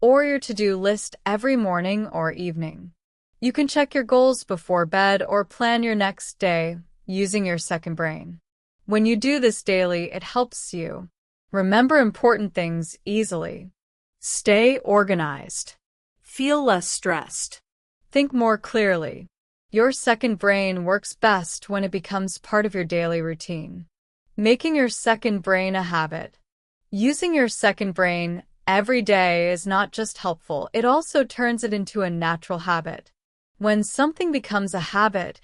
S1: or your to-do list every morning or evening. You can check your goals before bed or plan your next day using your second brain. When you do this daily, it helps you remember important things easily. Stay organized.
S2: Feel less stressed.
S1: Think more clearly. Your second brain works best when it becomes part of your daily routine. Making your second brain a habit. Using your second brain every day is not just helpful, it also turns it into a natural habit. When something becomes a habit,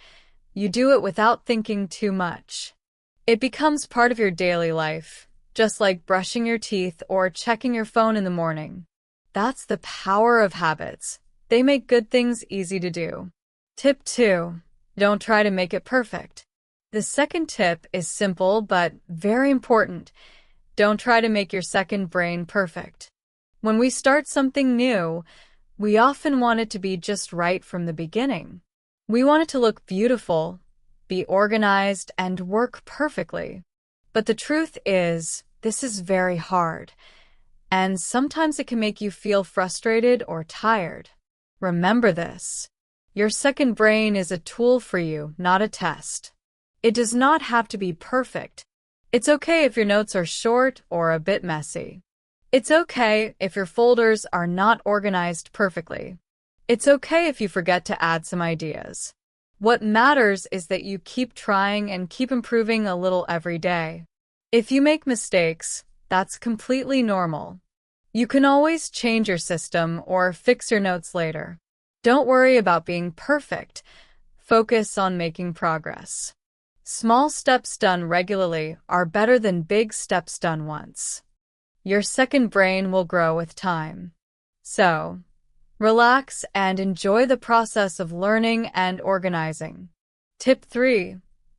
S1: you do it without thinking too much. It becomes part of your daily life, just like brushing your teeth or checking your phone in the morning. That's the power of habits. They make good things easy to do. Tip 2. Don't try to make it perfect. The second tip is simple but very important. Don't try to make your second brain perfect. When we start something new, we often want it to be just right from the beginning. We want it to look beautiful, be organized, and work perfectly. But the truth is, this is very hard, and sometimes it can make you feel frustrated or tired. Remember this. Your second brain is a tool for you, not a test. It does not have to be perfect. It's okay if your notes are short or a bit messy. It's okay if your folders are not organized perfectly. It's okay if you forget to add some ideas. What matters is that you keep trying and keep improving a little every day. If you make mistakes, that's completely normal. You can always change your system or fix your notes later. Don't worry about being perfect. Focus on making progress. Small steps done regularly are better than big steps done once. Your second brain will grow with time. So, relax and enjoy the process of learning and organizing. Tip 3.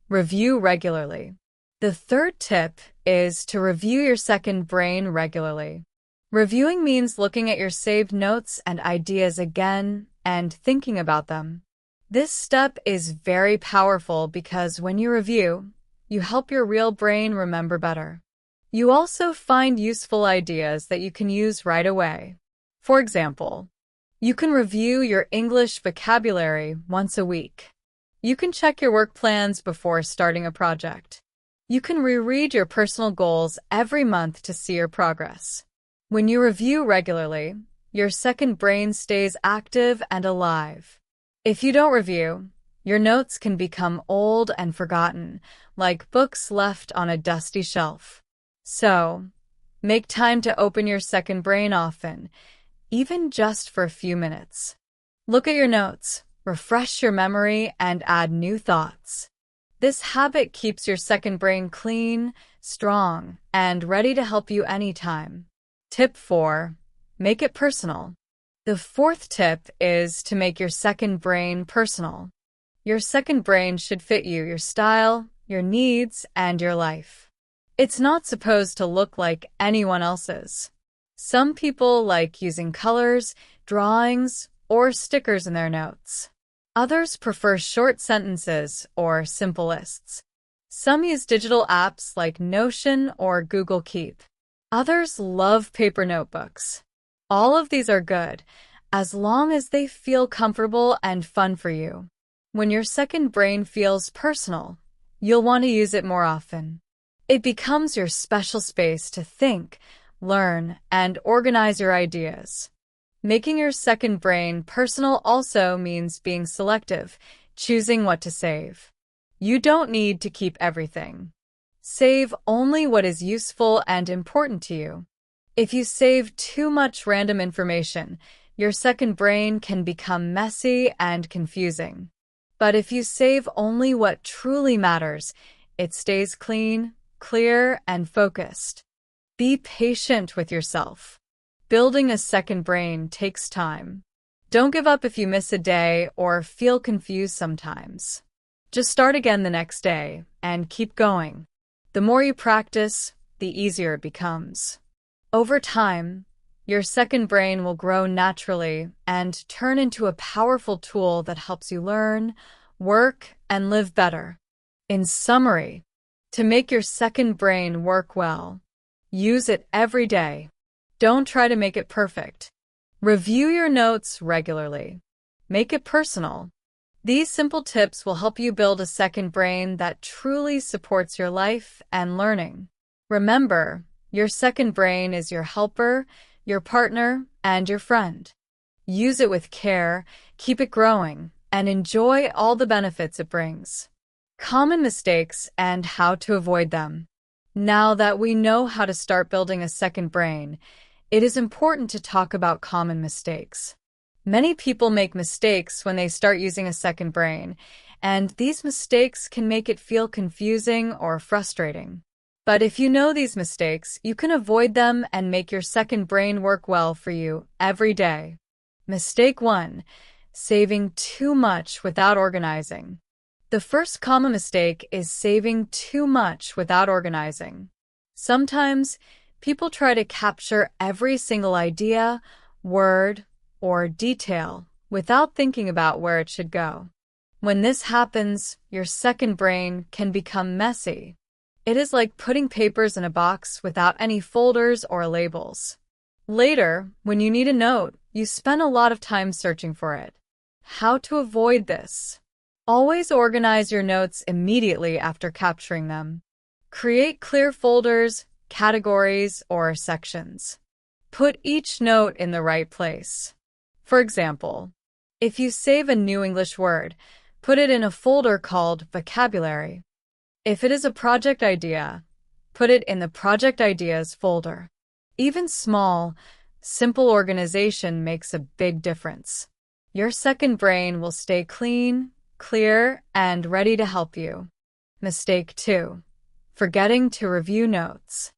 S1: Review regularly. The third tip is to review your second brain regularly. Reviewing means looking at your saved notes and ideas again and thinking about them. This step is very powerful because when you review, you help your real brain remember better. You also find useful ideas that you can use right away. For example, you can review your English vocabulary once a week. You can check your work plans before starting a project. You can reread your personal goals every month to see your progress. When you review regularly, your second brain stays active and alive. If you don't review, your notes can become old and forgotten, like books left on a dusty shelf. So, make time to open your second brain often, even just for a few minutes. Look at your notes, refresh your memory, and add new thoughts. This habit keeps your second brain clean, strong, and ready to help you anytime. Tip 4. Make it personal. The fourth tip is to make your second brain personal. Your second brain should fit you, your style, your needs, and your life. It's not supposed to look like anyone else's. Some people like using colors, drawings, or stickers in their notes. Others prefer short sentences or simple lists. Some use digital apps like Notion or Google Keep. Others love paper notebooks. All of these are good, as long as they feel comfortable and fun for you. When your second brain feels personal, you'll want to use it more often. It becomes your special space to think, learn, and organize your ideas. Making your second brain personal also means being selective, choosing what to save. You don't need to keep everything. Save only what is useful and important to you. If you save too much random information, your second brain can become messy and confusing. But if you save only what truly matters, it stays clean, clear, and focused. Be patient with yourself. Building a second brain takes time. Don't give up if you miss a day or feel confused sometimes. Just start again the next day and keep going. The more you practice, the easier it becomes. Over time, your second brain will grow naturally and turn into a powerful tool that helps you learn, work, and live better. In summary, to make your second brain work well, use it every day. Don't try to make it perfect. Review your notes regularly. Make it personal. These simple tips will help you build a second brain that truly supports your life and learning. Remember, your second brain is your helper, your partner, and your friend. Use it with care, keep it growing, and enjoy all the benefits it brings. Common mistakes and how to avoid them. Now that we know how to start building a second brain, it is important to talk about common mistakes. Many people make mistakes when they start using a second brain, and these mistakes can make it feel confusing or frustrating. But if you know these mistakes, you can avoid them and make your second brain work well for you every day. Mistake 1. Saving too much without organizing. The first common mistake is saving too much without organizing. Sometimes, people try to capture every single idea, word, or detail without thinking about where it should go. When this happens, your second brain can become messy. It is like putting papers in a box without any folders or labels. Later, when you need a note, you spend a lot of time searching for it. How to avoid this? Always organize your notes immediately after capturing them. Create clear folders, categories, or sections. Put each note in the right place. For example, if you save a new English word, put it in a folder called Vocabulary. If it is a project idea, put it in the Project Ideas folder. Even small, simple organization makes a big difference. Your second brain will stay clean, clear, and ready to help you. Mistake 2. Forgetting to review notes.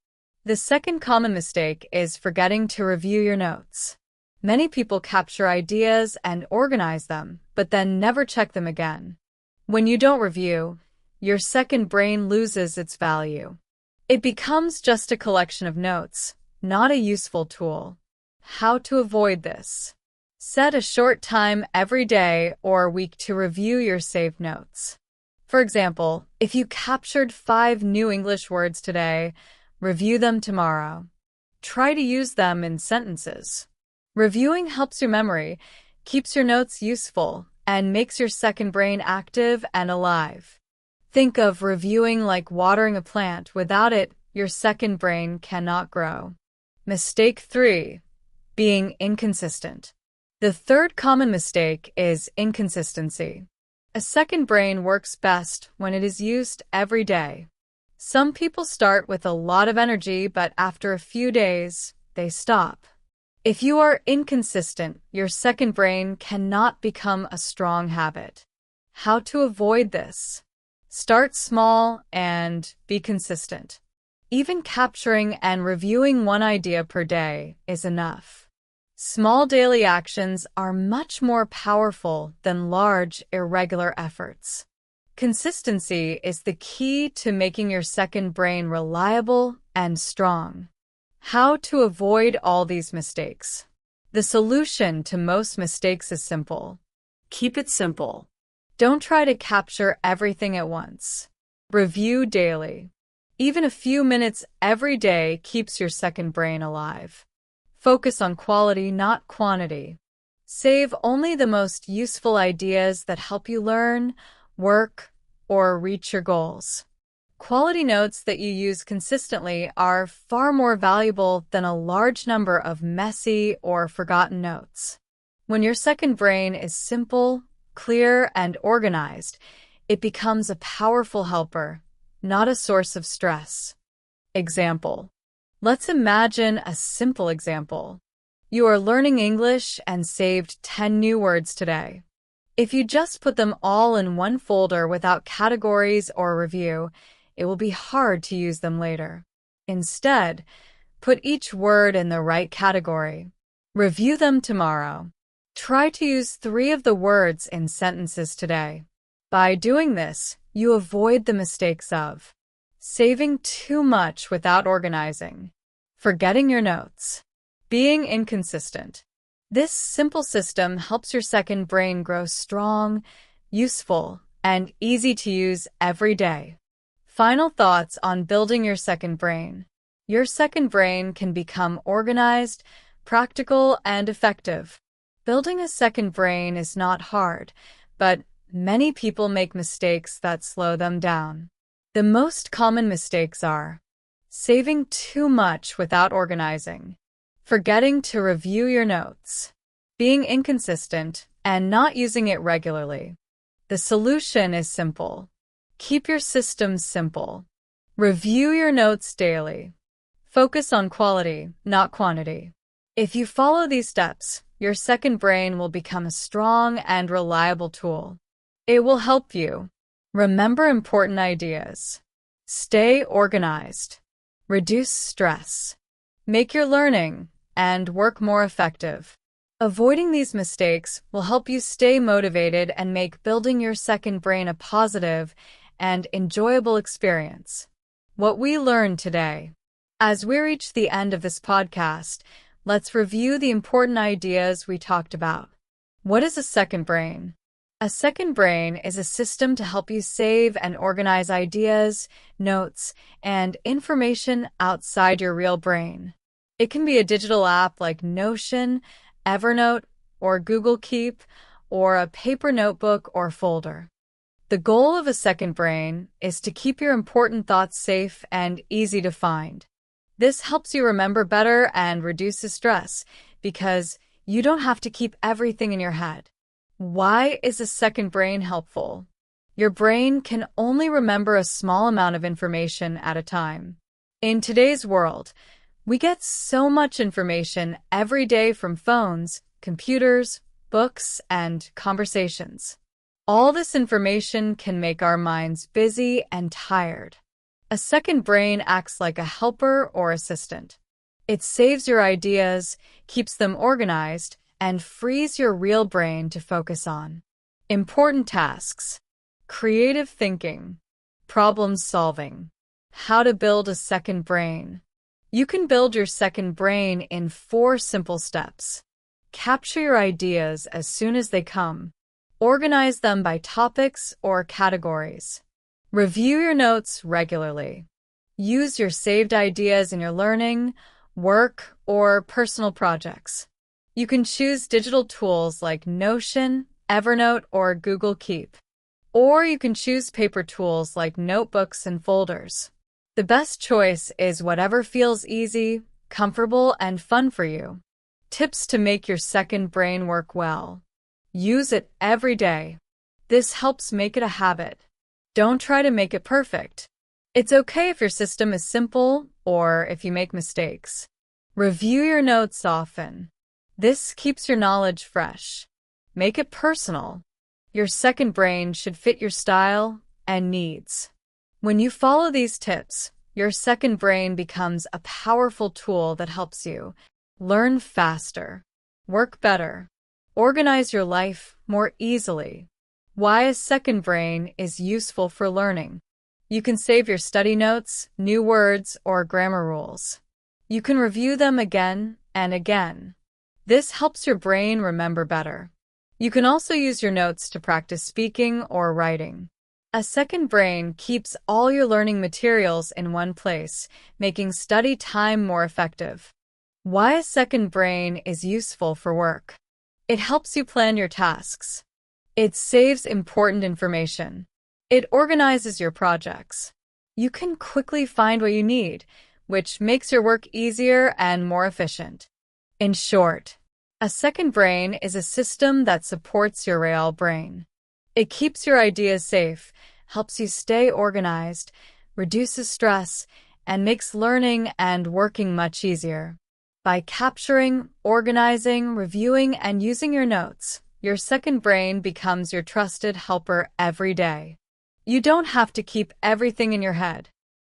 S1: The second common mistake is forgetting to review your notes. Many people capture ideas and organize them, but then never check them again. When you don't review, your second brain loses its value. It becomes just a collection of notes, not a useful tool. How to avoid this? Set a short time every day or week to review your saved notes. For example, if you captured 5 new English words today, review them tomorrow. Try to use them in sentences. Reviewing helps your memory, keeps your notes useful, and makes your second brain active and alive. Think of reviewing like watering a plant. Without it, your second brain cannot grow. Mistake 3. Being inconsistent. The third common mistake is inconsistency. A second brain works best when it is used every day. Some people start with a lot of energy, but after a few days, they stop. If you are inconsistent, your second brain cannot become a strong habit. How to avoid this? Start small and be consistent. Even capturing and reviewing one idea per day is enough. Small daily actions are much more powerful than large, irregular efforts. Consistency is the key to making your second brain reliable and strong. How to avoid all these mistakes? The solution to most mistakes is simple.
S2: Keep it simple.
S1: Don't try to capture everything at once. Review daily. Even a few minutes every day keeps your second brain alive. Focus on quality, not quantity. Save only the most useful ideas that help you learn, work, or reach your goals. Quality notes that you use consistently are far more valuable than a large number of messy or forgotten notes. When your second brain is simple, clear, and organized, it becomes a powerful helper, not a source of stress. Example. Let's imagine a simple example. You are learning English and saved 10 new words today. If you just put them all in one folder without categories or review, it will be hard to use them later. Instead, put each word in the right category. Review them tomorrow. Try to use 3 of the words in sentences today. By doing this, you avoid the mistakes of saving too much without organizing, forgetting your notes, being inconsistent. This simple system helps your second brain grow strong, useful, and easy to use every day. Final thoughts on building your second brain. Your second brain can become organized, practical, and effective. Building a second brain is not hard, but many people make mistakes that slow them down. The most common mistakes are saving too much without organizing, forgetting to review your notes, being inconsistent, and not using it regularly. The solution is simple. Keep your systems simple. Review your notes daily. Focus on quality, not quantity. If you follow these steps, your second brain will become a strong and reliable tool. It will help you remember important ideas, stay organized, reduce stress, make your learning and work more effective. Avoiding these mistakes will help you stay motivated and make building your second brain a positive and enjoyable experience. What we learned today. As we reach the end of this podcast, let's review the important ideas we talked about. What is a second brain? A second brain is a system to help you save and organize ideas, notes, and information outside your real brain. It can be a digital app like Notion, Evernote, or Google Keep, or a paper notebook or folder. The goal of a second brain is to keep your important thoughts safe and easy to find. This helps you remember better and reduces stress because you don't have to keep everything in your head. Why is a second brain helpful? Your brain can only remember a small amount of information at a time. In today's world, we get so much information every day from phones, computers, books, and conversations. All this information can make our minds busy and tired. A second brain acts like a helper or assistant. It saves your ideas, keeps them organized, and frees your real brain to focus on important tasks, creative thinking, problem solving. How to build a second brain. You can build your second brain in 4 simple steps. Capture your ideas as soon as they come. Organize them by topics or categories. Review your notes regularly. Use your saved ideas in your learning, work, or personal projects. You can choose digital tools like Notion, Evernote, or Google Keep. Or you can choose paper tools like notebooks and folders. The best choice is whatever feels easy, comfortable, and fun for you. Tips to make your second brain work well. Use it every day. This helps make it a habit. Don't try to make it perfect. It's okay if your system is simple or if you make mistakes. Review your notes often. This keeps your knowledge fresh. Make it personal. Your second brain should fit your style and needs. When you follow these tips, your second brain becomes a powerful tool that helps you learn faster, work better, organize your life more easily. Why a second brain is useful for learning. You can save your study notes, new words, or grammar rules. You can review them again and again. This helps your brain remember better. You can also use your notes to practice speaking or writing. A second brain keeps all your learning materials in one place, making study time more effective. Why a second brain is useful for work. It helps you plan your tasks. It saves important information. It organizes your projects. You can quickly find what you need, which makes your work easier and more efficient. In short, a second brain is a system that supports your real brain. It keeps your ideas safe, helps you stay organized, reduces stress, and makes learning and working much easier. By capturing, organizing, reviewing, and using your notes, your second brain becomes your trusted helper every day. You don't have to keep everything in your head.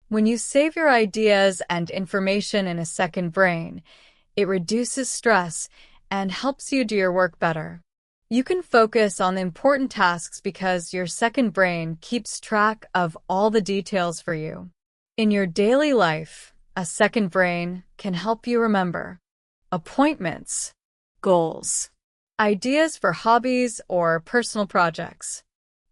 S1: When you save your ideas and information in a second brain, it reduces stress and helps you do your work better. You can focus on the important tasks because your second brain keeps track of all the details for you. In your daily life, a second brain can help you remember appointments, goals, ideas for hobbies or personal projects.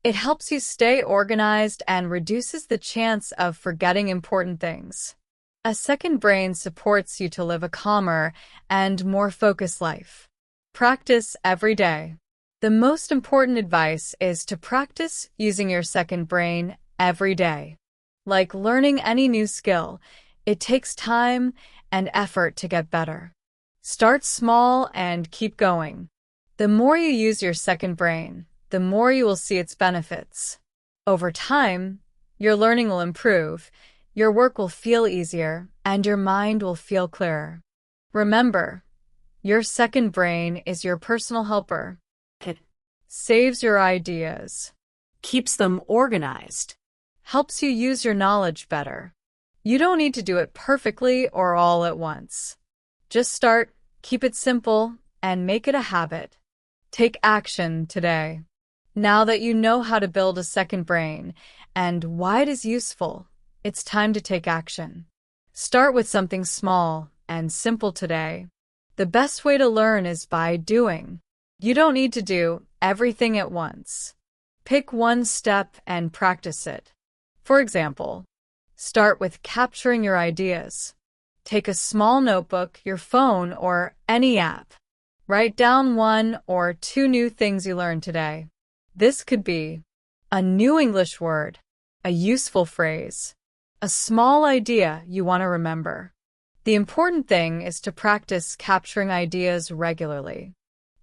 S1: It helps you stay organized and reduces the chance of forgetting important things. A second brain supports you to live a calmer and more focused life. Practice every day. The most important advice is to practice using your second brain every day. Like learning any new skill, it takes time and effort to get better. Start small and keep going. The more you use your second brain, the more you will see its benefits. Over time, your learning will improve, your work will feel easier, and your mind will feel clearer. Remember, your second brain is your personal helper.
S2: It
S1: Saves your ideas,
S2: keeps them organized.
S1: helps you use your knowledge better. You don't need to do it perfectly or all at once. Just start, keep it simple, and make it a habit. Take action today. Now that you know how to build a second brain and why it is useful, it's time to take action. Start with something small and simple today. The best way to learn is by doing. You don't need to do everything at once. Pick one step and practice it. For example, start with capturing your ideas. Take a small notebook, your phone, or any app. Write down 1 or 2 new things you learned today. This could be a new English word, a useful phrase, a small idea you want to remember. The important thing is to practice capturing ideas regularly.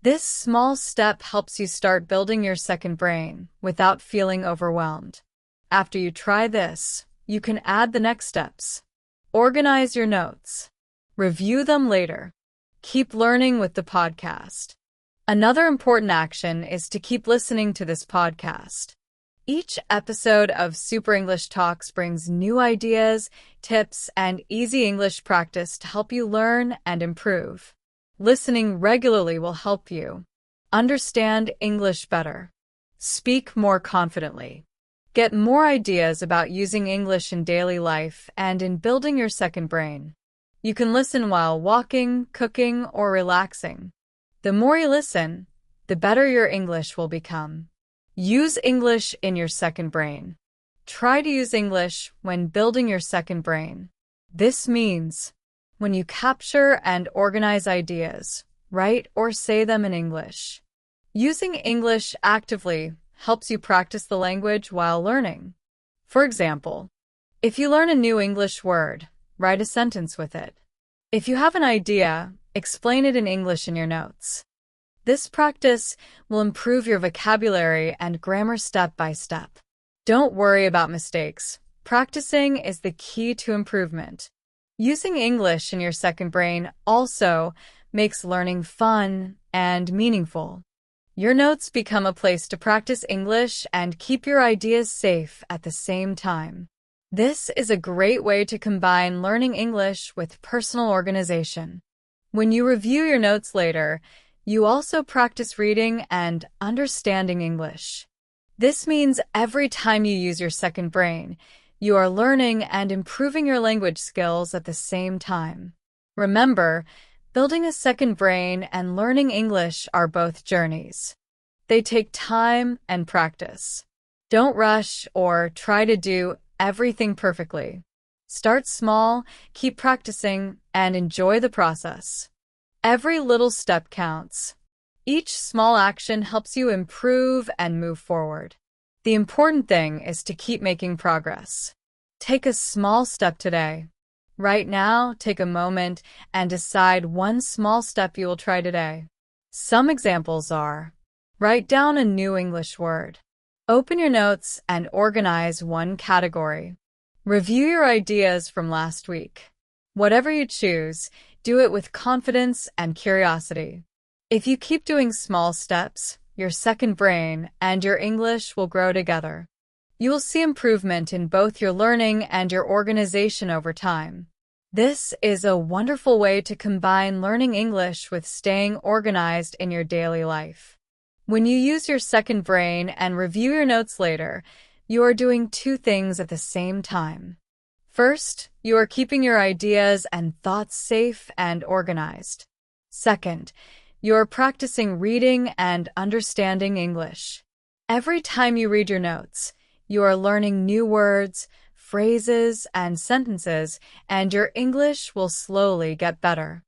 S1: This small step helps you start building your second brain without feeling overwhelmed. After you try this, you can add the next steps. Organize your notes. Review them later. Keep learning with the podcast. Another important action is to keep listening to this podcast. Each episode of Super English Talks brings new ideas, tips, and easy English practice to help you learn and improve. Listening regularly will help you understand English better, speak more confidently, get more ideas about using English in daily life and in building your second brain. You can listen while walking, cooking, or relaxing. The more you listen, the better your English will become. Use English in your second brain. Try to use English when building your second brain. This means when you capture and organize ideas, write or say them in English. Using English actively helps you practice the language while learning. For example, if you learn a new English word, write a sentence with it. If you have an idea, explain it in English in your notes. This practice will improve your vocabulary and grammar step by step. Don't worry about mistakes. Practicing is the key to improvement. Using English in your second brain also makes learning fun and meaningful. Your notes become a place to practice English and keep your ideas safe at the same time. This is a great way to combine learning English with personal organization. When you review your notes later, you also practice reading and understanding English. This means every time you use your second brain, you are learning and improving your language skills at the same time. Remember, building a second brain and learning English are both journeys. They take time and practice. Don't rush or try to do everything perfectly. Start small, keep practicing, and enjoy the process. Every little step counts. Each small action helps you improve and move forward. The important thing is to keep making progress. Take a small step today. Right now, take a moment and decide one small step you will try today. Some examples are: write down a new English word. Open your notes and organize one category. Review your ideas from last week. Whatever you choose, do it with confidence and curiosity. If you keep doing small steps, your second brain and your English will grow together. You will see improvement in both your learning and your organization over time. This is a wonderful way to combine learning English with staying organized in your daily life. When you use your second brain and review your notes later, you are doing two things at the same time. First, you are keeping your ideas and thoughts safe and organized. Second, you are practicing reading and understanding English. Every time you read your notes, you are learning new words, phrases, and sentences, and your English will slowly get better.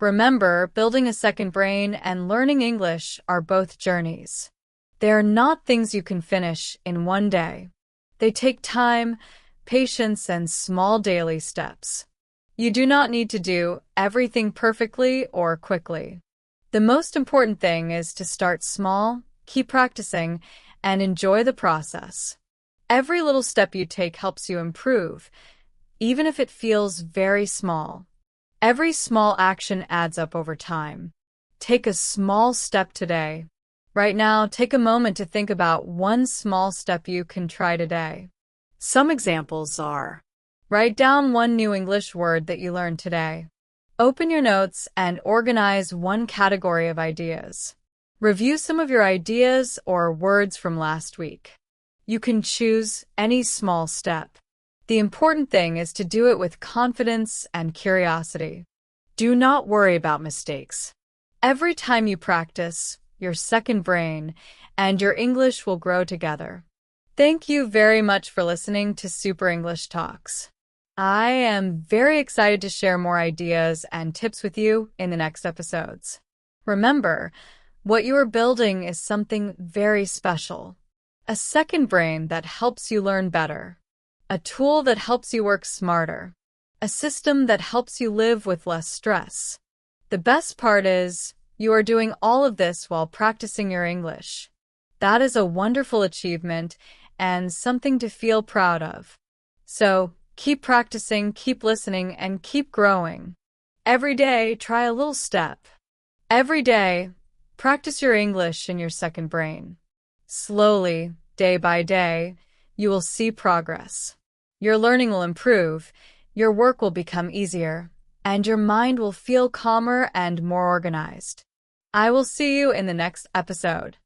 S1: Remember, building a second brain and learning English are both journeys. They are not things you can finish in one day. They take time, patience, and small daily steps. You do not need to do everything perfectly or quickly. The most important thing is to start small, keep practicing, and enjoy the process. Every little step you take helps you improve, even if it feels very small. Every small action adds up over time. Take a small step today. Right now, take a moment to think about one small step you can try today.
S2: Some examples are:
S1: write down one new English word that you learned today. Open your notes and organize one category of ideas. Review some of your ideas or words from last week. You can choose any small step. The important thing is to do it with confidence and curiosity. Do not worry about mistakes. Every time you practice, your second brain and your English will grow together. Thank you very much for listening to Super English Talks. I am very excited to share more ideas and tips with you in the next episodes. Remember, what you are building is something very special. A second brain that helps you learn better. A tool that helps you work smarter. A system that helps you live with less stress. The best part is, you are doing all of this while practicing your English. That is a wonderful achievement and something to feel proud of. So, keep practicing, keep listening, and keep growing. Every day, try a little step. Every day, practice your English in your second brain. Slowly, day by day, you will see progress. Your learning will improve, your work will become easier, and your mind will feel calmer and more organized. I will see you in the next episode.